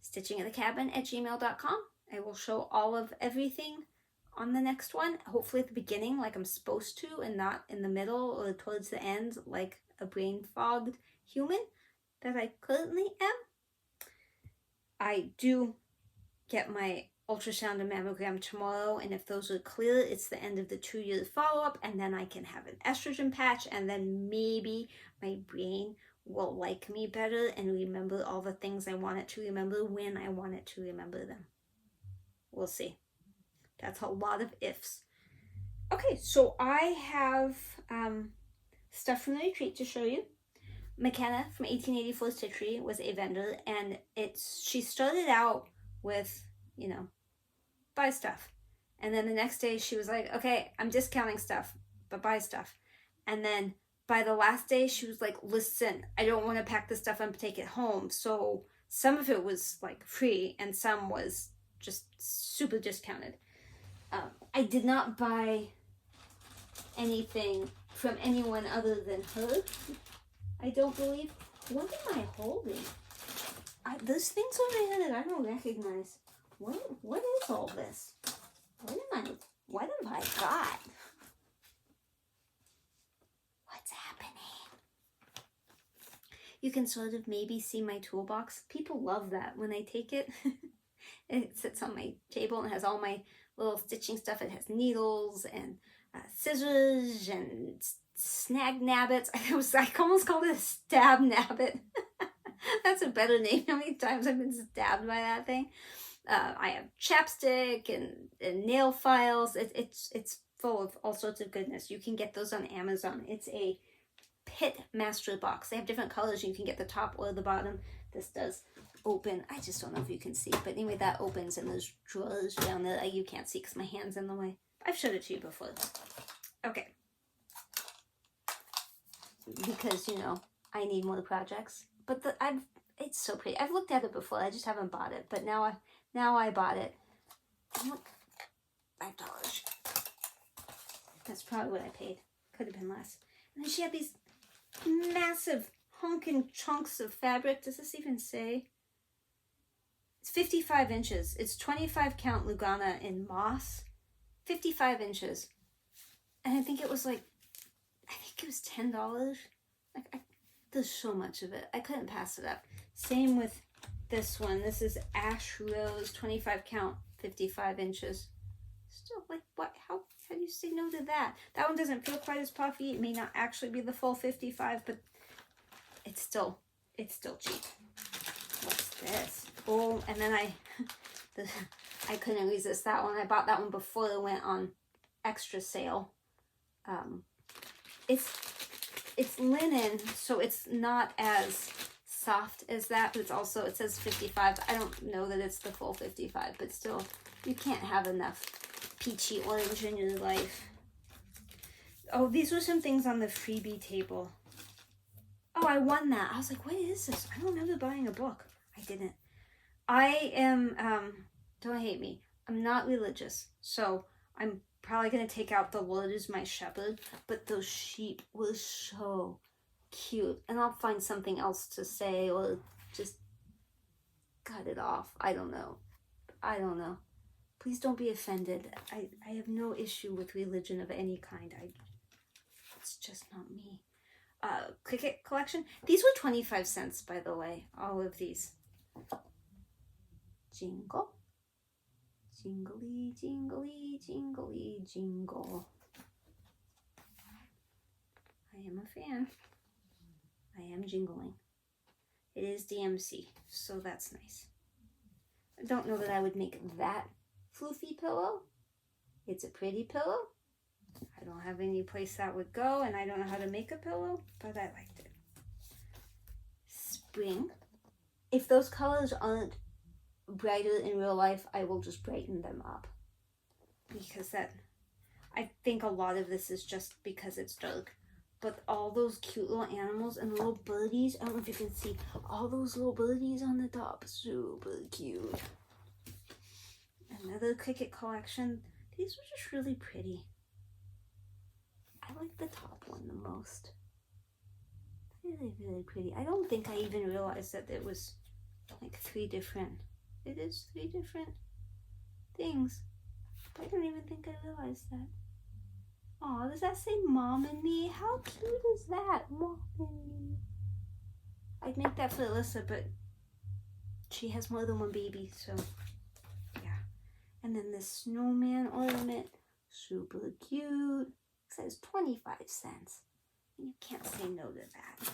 stitchingatthecabin@gmail.com. I will show all of everything on the next one. Hopefully at the beginning, like I'm supposed to, and not in the middle or towards the end, like a brain-fogged human that I currently am. I do get my ultrasound and mammogram tomorrow, and if those are clear, it's the end of the 2-year follow-up, and then I can have an estrogen patch, and then maybe my brain will like me better and remember all the things I want it to remember when I want it to remember them. We'll see. That's a lot of ifs. Okay, so I have stuff from the retreat to show you. McKenna from 1884 Stitchery was a vendor, and she started out with, you know, buy stuff. And then the next day she was like, okay, I'm discounting stuff, but buy stuff. And then by the last day she was like, listen, I don't want to pack this stuff up and take it home. So some of it was like free and some was just super discounted. I did not buy anything from anyone other than her, I don't believe. What am I holding? Those things over here that I don't recognize. What is all this? What have I got? What's happening? You can sort of maybe see my toolbox. People love that when I take it. It sits on my table and has all my little stitching stuff. It has needles and scissors and snag nabbits. I almost called it a stab nabbit. That's a better name. How many times I've been stabbed by that thing? I have chapstick and nail files. It's full of all sorts of goodness. You can get those on Amazon. It's a Pit Master box. They have different colors. You can get the top or the bottom. This does open. I just don't know if you can see, but anyway, that opens, and those drawers down there you can't see because my hand's in the way. I've showed it to you before. Okay. Because, you know, I need more projects. But it's so pretty. I've looked at it before. I just haven't bought it. But now I bought it. Look, $5. That's probably what I paid. Could have been less. And then she had these massive honking chunks of fabric. Does this even say? It's 55 inches. It's 25 count Lugana in moss. 55 inches. And I think it was like, it was $10. There's so much of it. I couldn't pass it up. Same with this one. This is Ash Rose, 25 count, 55 inches. Still, like, what? How do you say no to that? That one doesn't feel quite as puffy. It may not actually be the full 55, but it's still cheap. What's this? Oh, and then I couldn't resist that one. I bought that one before it went on extra sale. It's linen, so it's not as soft as that, but it's also, it says 55. I don't know that it's the full 55, but still, you can't have enough peachy orange in your life. Oh, these were some things on the freebie table. Oh, I won that. I was like, what is this? I don't remember buying a book. I didn't. I am, don't hate me, I'm not religious, so I'm probably going to take out The Lord is My Shepherd, but those sheep were so cute. And I'll find something else to say or just cut it off. I don't know. Please don't be offended. I have no issue with religion of any kind. It's just not me. Cricket collection. These were 25 cents, by the way. All of these. Jingle. Jingly, jingly, jingly, jingle. I am a fan. I am jingling. It is DMC, so that's nice. I don't know that I would make that floofy pillow. It's a pretty pillow. I don't have any place that would go, and I don't know how to make a pillow, but I liked it. Spring. If those colors aren't brighter in real life, I will just brighten them up, because I think a lot of this is just because it's dark. But all those cute little animals and little birdies, I don't know if you can see all those little birdies on the top, super cute. Another cricket collection. These were just really pretty. I like the top one the most. Really, really pretty. I don't think I even realized that it was like 3 different. It is 3 different things. I don't even think I realized that. Aw, does that say Mom and Me? How cute is that? Mom and Me. I'd make that for Alyssa, but she has more than one baby, so yeah. And then this snowman ornament, super cute. It says 25 cents. You can't say no to that.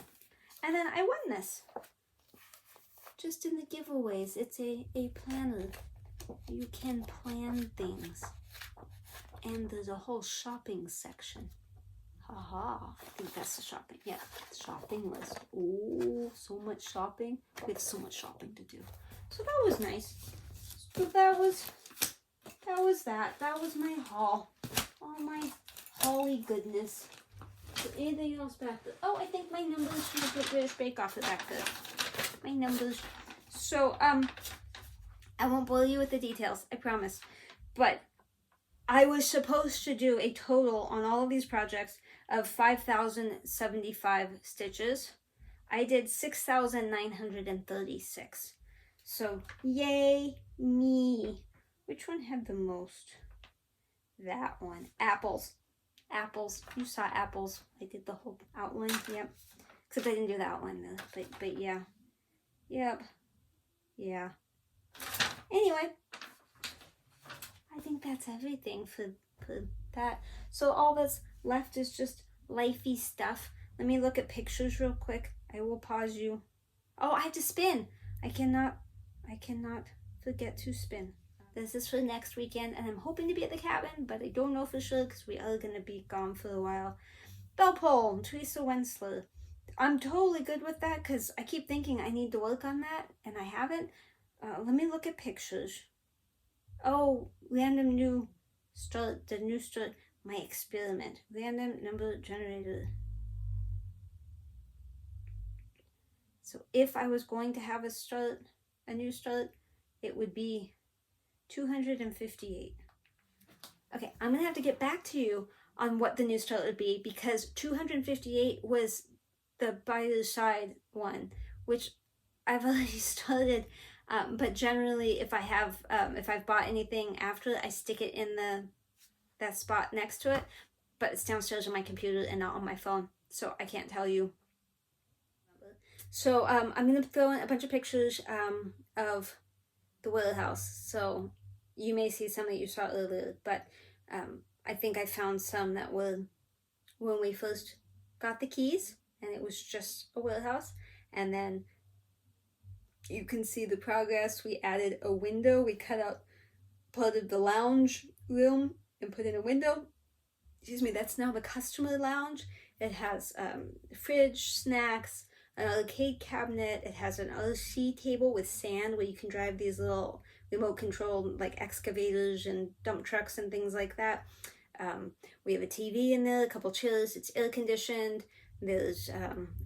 And then I won this. Just in the giveaways, it's a planner. You can plan things. And there's a whole shopping section. Aha, I think that's the shopping. Yeah, shopping list. Oh, so much shopping. We have so much shopping to do. So that was nice. So that was that. That was my haul. All my hauly goodness. So anything else back there? Oh, I think my numbers from the British Bake Off are back there. My numbers. So, I won't bore you with the details, I promise. But I was supposed to do a total on all of these projects of 5,075 stitches. I did 6,936. So, yay me. Which one had the most? That one. Apples. Apples. You saw apples. I did the whole outline. Yep. Except I didn't do the outline though. But yeah. Yep. Yeah. Anyway. I think that's everything for that. So all that's left is just lifey stuff. Let me look at pictures real quick. I will pause you. Oh, I have to spin. I cannot forget to spin. This is for next weekend, and I'm hoping to be at the cabin, but I don't know for sure because we are going to be gone for a while. Bell pole, Teresa Wensler. I'm totally good with that because I keep thinking I need to work on that, and I haven't. Let me look at pictures. Oh, random new start, the new start, my experiment. Random number generator. So if I was going to have a new start, it would be 258. Okay, I'm gonna have to get back to you on what the new start would be because 258 was the by the side one, which I've already started. But generally, if I've bought anything after, I stick it in that spot next to it. But it's downstairs on my computer and not on my phone, so I can't tell you. So I'm gonna throw in a bunch of pictures of the warehouse. So you may see some that you saw earlier, but I think I found some that were when we first got the keys, and it was just a warehouse, and then you can see the progress. We added a window. We cut out part of the lounge room and put in a window. Excuse me, that's now the customer lounge. It has fridge, snacks, an arcade cabinet. It has an RC table with sand where you can drive these little remote controlled like excavators and dump trucks and things like that. We have a TV in there, a couple chairs. It's air conditioned. There's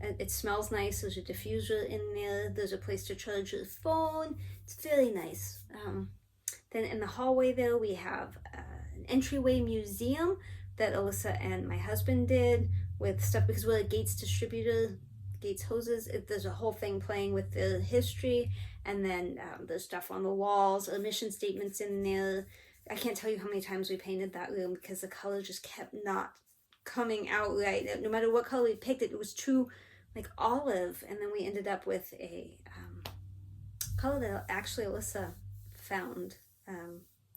it smells nice. There's a diffuser in there. There's a place to charge your phone. It's very nice. Then in the hallway there we have an entryway museum that Alyssa and my husband did with stuff because we're a Gates distributor, Gates hoses. There's a whole thing playing with the history, and then there's stuff on the walls, mission statements in there. I can't tell you how many times we painted that room because the color just kept not coming out right. No matter what color we picked, it was too like olive, and then we ended up with a color that actually Alyssa found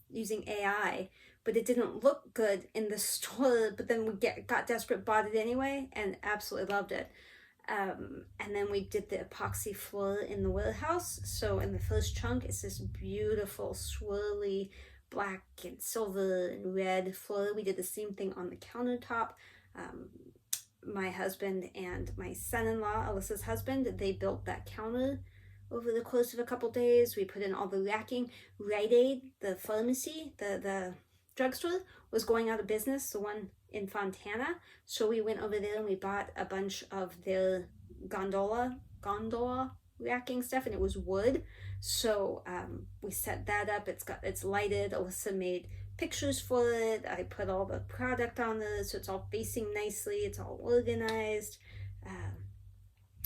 using AI, but it didn't look good in the store. But then we got desperate, bought it anyway, and absolutely loved it. And then we did the epoxy floor in the warehouse. So in the first chunk, it's this beautiful swirly black and silver and red floor. We did the same thing on the countertop. My husband and my son-in-law, Alyssa's husband, they built that counter over the course of a couple days. We put in all the racking. Rite Aid, the pharmacy, the drugstore, was going out of business, the one in Fontana. So we went over there and we bought a bunch of their gondola racking stuff, and it was wood. So we set that up. It's lighted. Alyssa made pictures for it. I put all the product on there, so it's all facing nicely. It's all organized.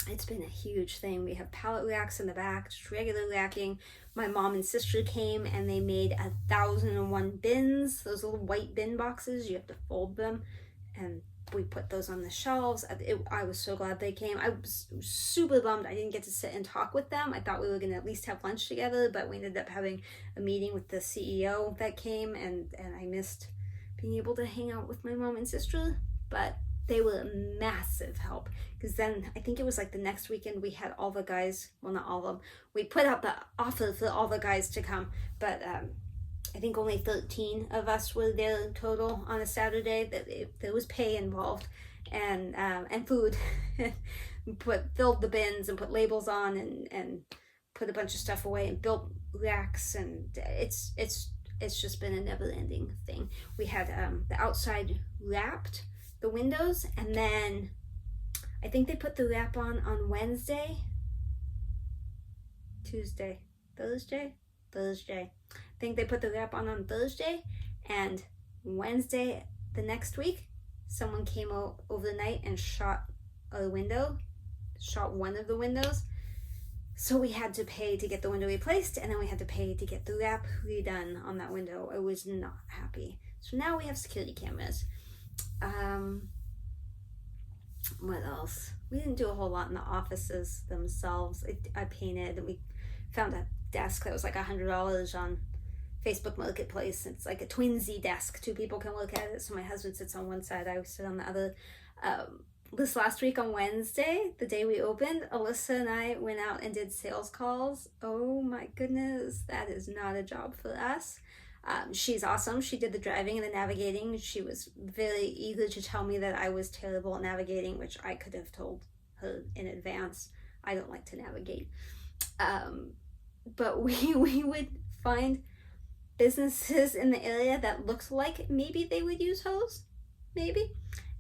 It's been a huge thing. We have pallet racks in the back, just regular racking. My mom and sister came and they made 1,001 bins. Those little white bin boxes, you have to fold them, and we put those on the shelves. I was so glad they came. I was super bummed I didn't get to sit and talk with them. I thought we were going to at least have lunch together, but we ended up having a meeting with the CEO that came, and I missed being able to hang out with my mom and sister. But they were a massive help, because then I think it was like the next weekend we had all the guys, well, not all of them, we put out the offer for all the guys to come, but I think only 13 of us were there total on a Saturday. There was pay involved, and food. Filled the bins and put labels on and put a bunch of stuff away and built racks, and it's just been a never-ending thing. We had the outside wrapped, the windows, and then I think they put the wrap on Wednesday, Tuesday, Thursday. I think they put the wrap on Thursday, and Wednesday the next week, someone came over the night and shot one of the windows. So we had to pay to get the window replaced, and then we had to pay to get the wrap redone on that window. I was not happy. So now we have security cameras. What else? We didn't do a whole lot in the offices themselves. I painted, and we found a desk that was like $100 on Facebook Marketplace. It's like a twinsy desk. 2 people can look at it. So my husband sits on one side, I sit on the other. This last week on Wednesday, the day we opened, Alyssa and I went out and did sales calls. Oh my goodness, that is not a job for us. She's awesome. She did the driving and the navigating. She was very eager to tell me that I was terrible at navigating, which I could have told her in advance. I don't like to navigate. But we would find businesses in the area that looked like maybe they would use hose, maybe.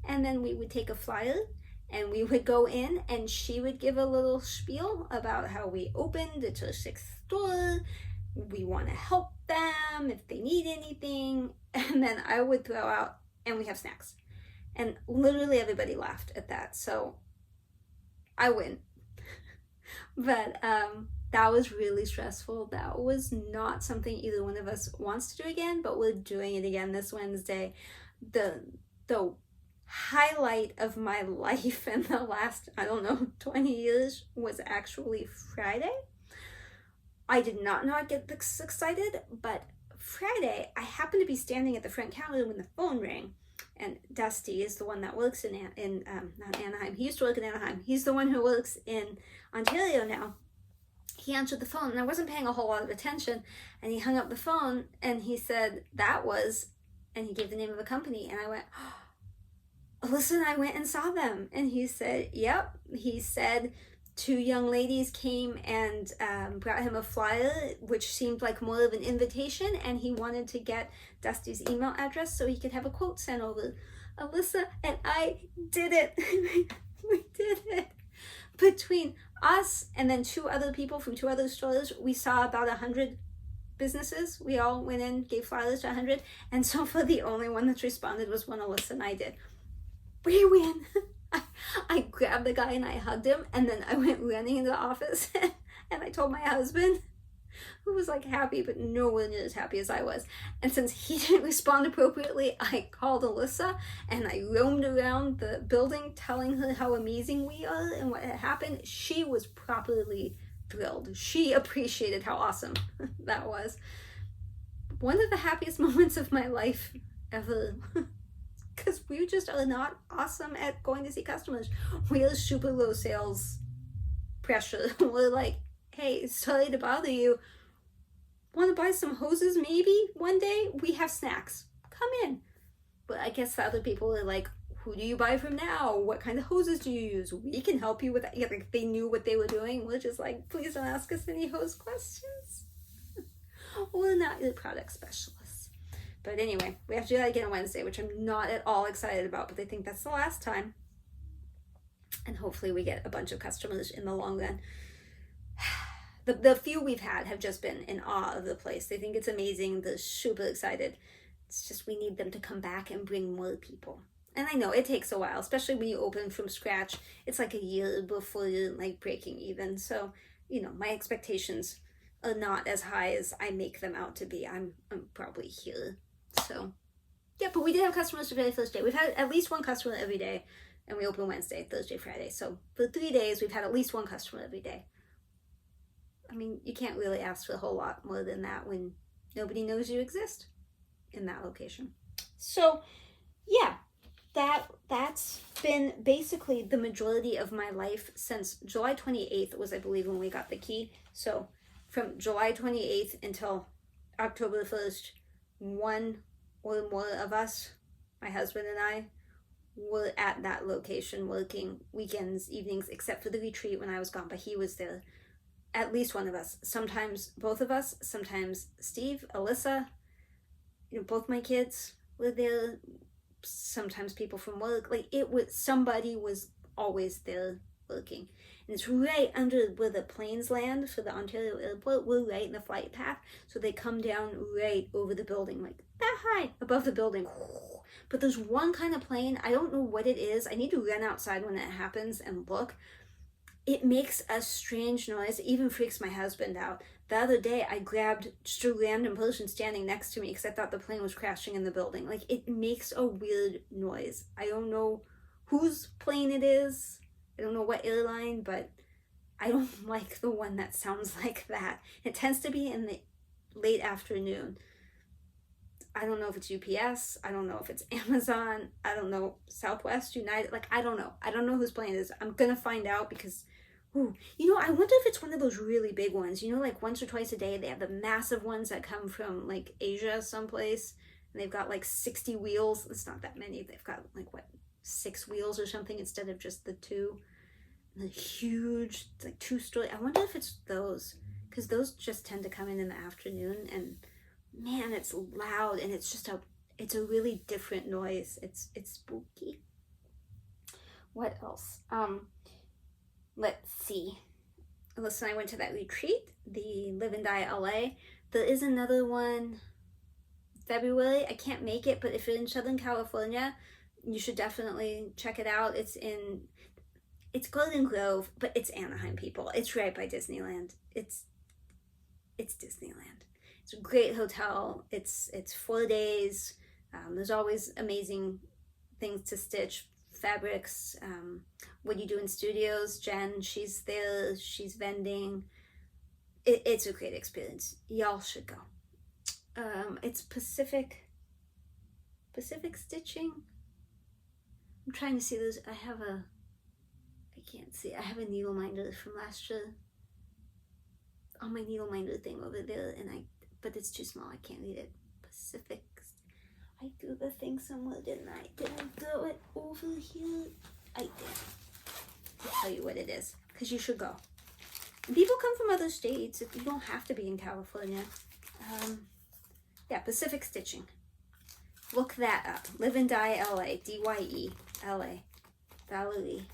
And then we would take a flyer and we would go in, and she would give a little spiel about how we opened, it's our 6th store, we want to help them if they need anything. And then I would throw out, and we have snacks. And literally everybody laughed at that. So I win. But that was really stressful. That was not something either one of us wants to do again, but we're doing it again this Wednesday. The highlight of my life in the last, 20 years was actually Friday. I did not know I'd get this excited, but Friday, I happened to be standing at the front counter when the phone rang. And Dusty is the one that works in not Anaheim. He used to work in Anaheim. He's the one who works in Ontario now. He answered the phone, and I wasn't paying a whole lot of attention. And he hung up the phone, and he said, and he gave the name of a company. And I went, oh, Alyssa and I went and saw them. And he said, yep. He said 2 young ladies came and brought him a flyer, which seemed like more of an invitation, and he wanted to get Dusty's email address so he could have a quote sent over. Alyssa and I did it. We did it. Between us and then 2 other people from 2 other stores, we saw about 100 businesses. We all went in, gave flyers to 100, and so far the only one that's responded was one Alyssa and I did. We win. I grabbed the guy and I hugged him, and then I went running into the office and I told my husband, who was like happy but nowhere near as happy as I was. And since he didn't respond appropriately, I called Alyssa and I roamed around the building telling her how amazing we are and what had happened. She was properly thrilled. She appreciated how awesome that was. One of the happiest moments of my life ever. Because we just are not awesome at going to see customers. We are super low sales pressure. We're like, hey, sorry to bother you. Want to buy some hoses maybe one day? We have snacks. Come in. But I guess the other people are like, who do you buy from now? What kind of hoses do you use? We can help you with that. Yeah, like they knew what they were doing. We're just like, please don't ask us any hose questions. We're not your product specialists. But anyway, we have to do that again on Wednesday, which I'm not at all excited about, but I think that's the last time. And hopefully we get a bunch of customers in the long run. The few we've had have just been in awe of the place. They think it's amazing. They're super excited. It's just we need them to come back and bring more people. And I know it takes a while, especially when you open from scratch. It's like a year before you're like breaking even. So, my expectations are not as high as I make them out to be. I'm probably here. So, yeah, but we did have customers the very first day. We've had at least one customer every day, and we open Wednesday, Thursday, Friday. So for 3 days, we've had at least one customer every day. I mean, you can't really ask for a whole lot more than that when nobody knows you exist in that location. So, yeah, that's been basically the majority of my life since July 28th was, I believe, when we got the key. So from July 28th until October 1st, one or more of us, my husband and I, were at that location working weekends, evenings, except for the retreat when I was gone, but he was there. At least one of us, sometimes both of us, sometimes Steve, Alyssa, both my kids were there, sometimes people from work. Like, it was, somebody was always there working. And it's right under where the planes land for the Ontario airport. We're right in the flight path, so they come down right over the building, like that high above the building. But there's one kind of plane, I don't know what it is. I need to run outside when it happens and look. It makes a strange noise. It even freaks my husband out. The other day, I grabbed just a random person standing next to me because I thought the plane was crashing in the building. Like, it makes a weird noise. I don't know whose plane it is. I don't know what airline, but I don't like the one that sounds like that. It tends to be in the late afternoon. I don't know if it's UPS. I don't know if it's Amazon. I don't know, Southwest, United. Like, I don't know. I don't know whose plane it is. I'm going to find out because, ooh, I wonder if it's one of those really big ones. Like once or twice a day, they have the massive ones that come from like Asia someplace. And they've got like 60 wheels. It's not that many. They've got like, 6 wheels or something instead of just the 2. And the huge, like 2-story. I wonder if it's those. Because those just tend to come in the afternoon, and man, it's loud, and it's just it's a really different noise. It's spooky. What else? Let's see. Alyssa and I went to that retreat, the Live and Die LA. There is another one February. I can't make it, but if you're in Southern California, you should definitely check it out. It's Golden Grove, but it's Anaheim, people. It's right by Disneyland. It's Disneyland. It's a great hotel. It's 4 days. There's always amazing things to stitch, fabrics. What you do in studios, Jen, she's there. She's vending. It's a great experience. Y'all should go. It's Pacific Stitching. I'm trying to see those. I can't see. I have a needle minder from last year on my needle minder thing over there, but it's too small. I can't read it. Pacific. I threw the thing somewhere, didn't I? Did I throw it over here? I did. I'll tell you what it is, because you should go. And people come from other states. You don't have to be in California. Yeah, Pacific Stitching. Look that up. Live and Die LA. DYE LA. Valerie.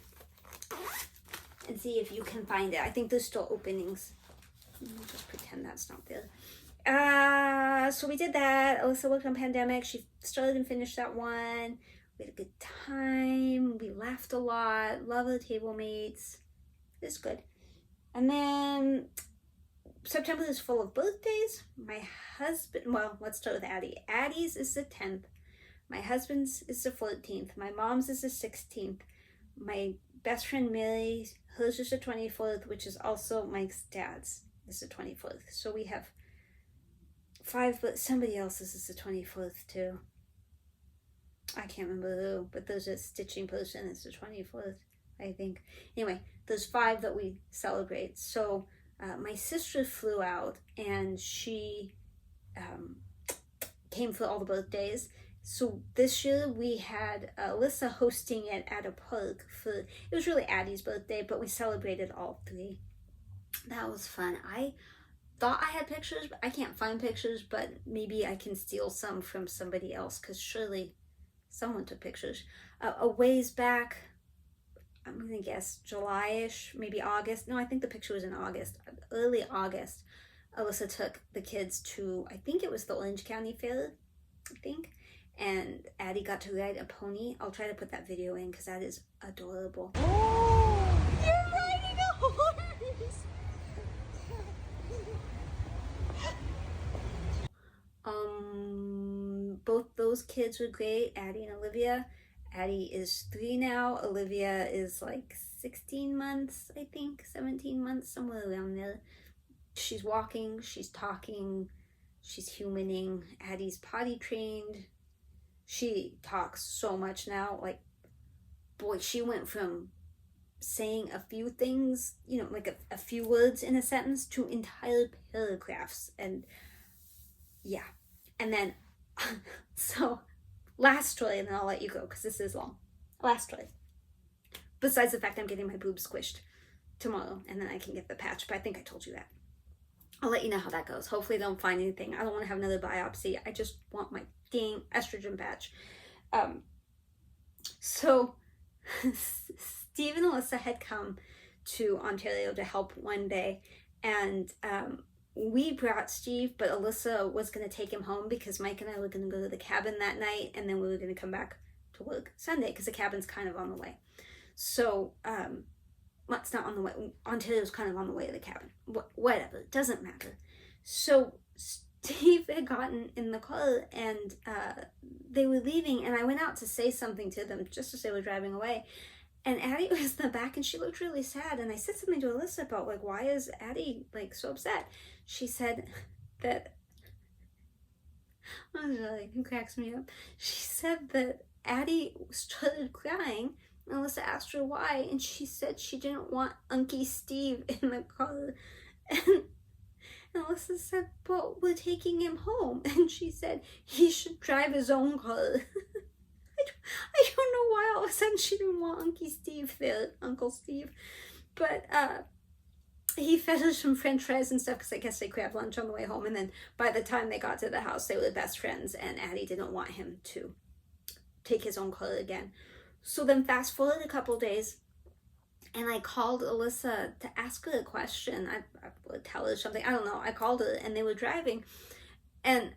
And see if you can find it. I think there's still openings. Just pretend that's not there. So we did that. Alyssa worked on Pandemic. She started and finished that one. We had a good time. We laughed a lot. Love the table mates. It's good. And then September is full of birthdays. My husband, well, let's start with Addie. Addie's is the 10th. My husband's is the 14th. My mom's is the 16th. My best friend Mary, hers is the 24th, which is also Mike's dad's is the 24th. So we have 5, but somebody else's is the 24th too. I can't remember who, but there's a stitching person, it's the 24th, I think. Anyway, there's 5 that we celebrate. So my sister flew out, and she came for all the birthdays. So this year we had Alyssa hosting it at a park it was really Addie's birthday, but we celebrated all 3. That was fun. I thought I had pictures, but I can't find pictures, but maybe I can steal some from somebody else, because surely someone took pictures. A ways back, I'm going to guess July-ish, maybe August. No, I think the picture was in August. Early August, Alyssa took the kids to, I think it was the Orange County Fair, I think. And Addie got to ride a pony. I'll try to put that video in because that is adorable. Oh, you're riding a horse! Both those kids were great, Addie and Olivia. Addie is 3 now. Olivia is like 16 months, I think, 17 months, somewhere around there. She's walking, she's talking, she's humaning. Addie's potty trained. She talks so much now. Like, boy, she went from saying a few things, like a few words in a sentence, to entire paragraphs. And yeah. And then, so last story, and then I'll let you go because this is long. last toy. Besides the fact I'm getting my boobs squished tomorrow, and then I can get the patch, but I think I told you that. I'll let you know how that goes. Hopefully they don't find anything. I don't want to have another biopsy. I just want my dang estrogen patch. So Steve and Alyssa had come to Ontario to help one day, and we brought Steve, but Alyssa was going to take him home because Mike and I were going to go to the cabin that night, and then we were going to come back to work Sunday because the cabin's kind of on the way. So, well, it's not on the way. Ontario's kind of on the way to the cabin. Whatever, it doesn't matter. So Steve had gotten in the car, and they were leaving, and I went out to say something to them just as they were driving away. And Addie was in the back, and she looked really sad. And I said something to Alyssa about, like, why is Addie, like, so upset? She said that, oh, really, it cracks me up. She said that Addie started crying, and Alyssa asked her why, and she said she didn't want Unky Steve in the car. And Alyssa said, but we're taking him home. And she said he should drive his own car. I don't know why all of a sudden she didn't want Unky Steve there, Uncle Steve. But he fed her some french fries and stuff because I guess they grabbed lunch on the way home. And then by the time they got to the house, they were best friends, and Addie didn't want him to take his own car again. So then fast forward a couple days, and I called Alyssa to ask her a question. I would tell her something. I don't know. I called her, and they were driving, and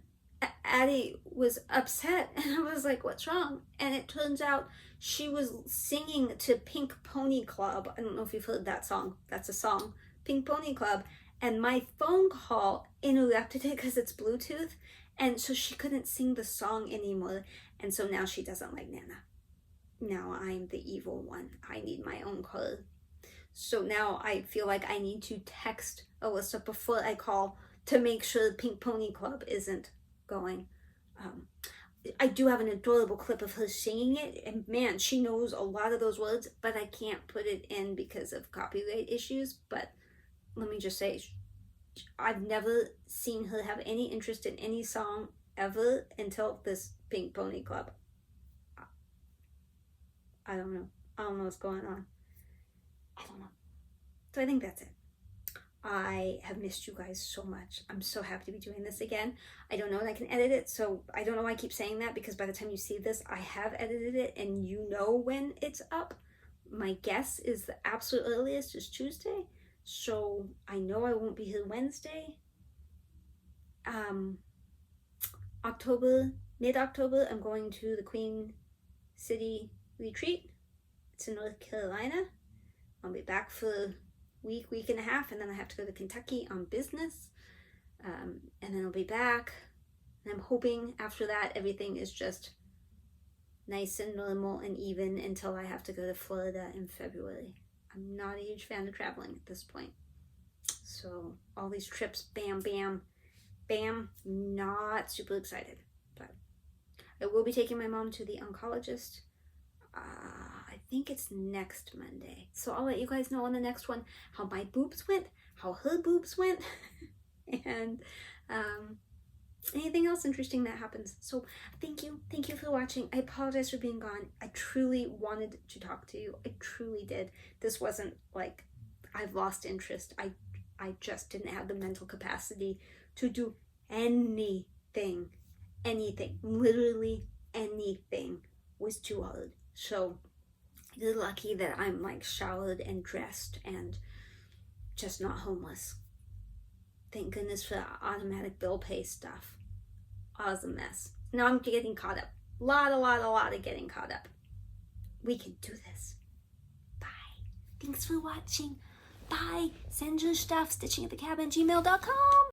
Addie was upset, and I was like, what's wrong? And it turns out she was singing to Pink Pony Club. I don't know if you've heard that song. That's a song, Pink Pony Club. And my phone call interrupted it because it's Bluetooth, and so she couldn't sing the song anymore. And so now she doesn't like Nana. Now I'm the evil one. I need my own car. So now I feel like I need to text Alyssa before I call to make sure Pink Pony Club isn't going. I do have an adorable clip of her singing it, and man, she knows a lot of those words, but I can't put it in because of copyright issues. But let me just say, I've never seen her have any interest in any song ever until this Pink Pony Club. I don't know. I don't know what's going on. I don't know. So I think that's it. I have missed you guys so much. I'm so happy to be doing this again. I don't know when I can edit it, so I don't know why I keep saying that, because by the time you see this, I have edited it and you know when it's up. My guess is the absolute earliest is Tuesday, so I know I won't be here Wednesday. Mid-October, I'm going to the Queen City retreat. It's in North Carolina. I'll be back for a week and a half, and then I have to go to Kentucky on business, and then I'll be back, and I'm hoping after that everything is just nice and normal and even until I have to go to Florida in February. I'm not a huge fan of traveling at this point, so all these trips, bam, bam, bam, not super excited. But I will be taking my mom to the oncologist. I think it's next Monday. So I'll let you guys know on the next one how my boobs went, how her boobs went, and anything else interesting that happens. So thank you for watching. I apologize for being gone. I truly wanted to talk to you. I truly did. This wasn't like I've lost interest. I just didn't have the mental capacity to do anything. Literally anything was too hard. So you're lucky that I'm like showered and dressed and just not homeless. Thank goodness for automatic bill pay stuff. I was a mess. Now I'm getting caught up. A lot of getting caught up. We can do this. Bye. Thanks for watching. Bye. Send your stuff, stitchingatthecabin@gmail.com.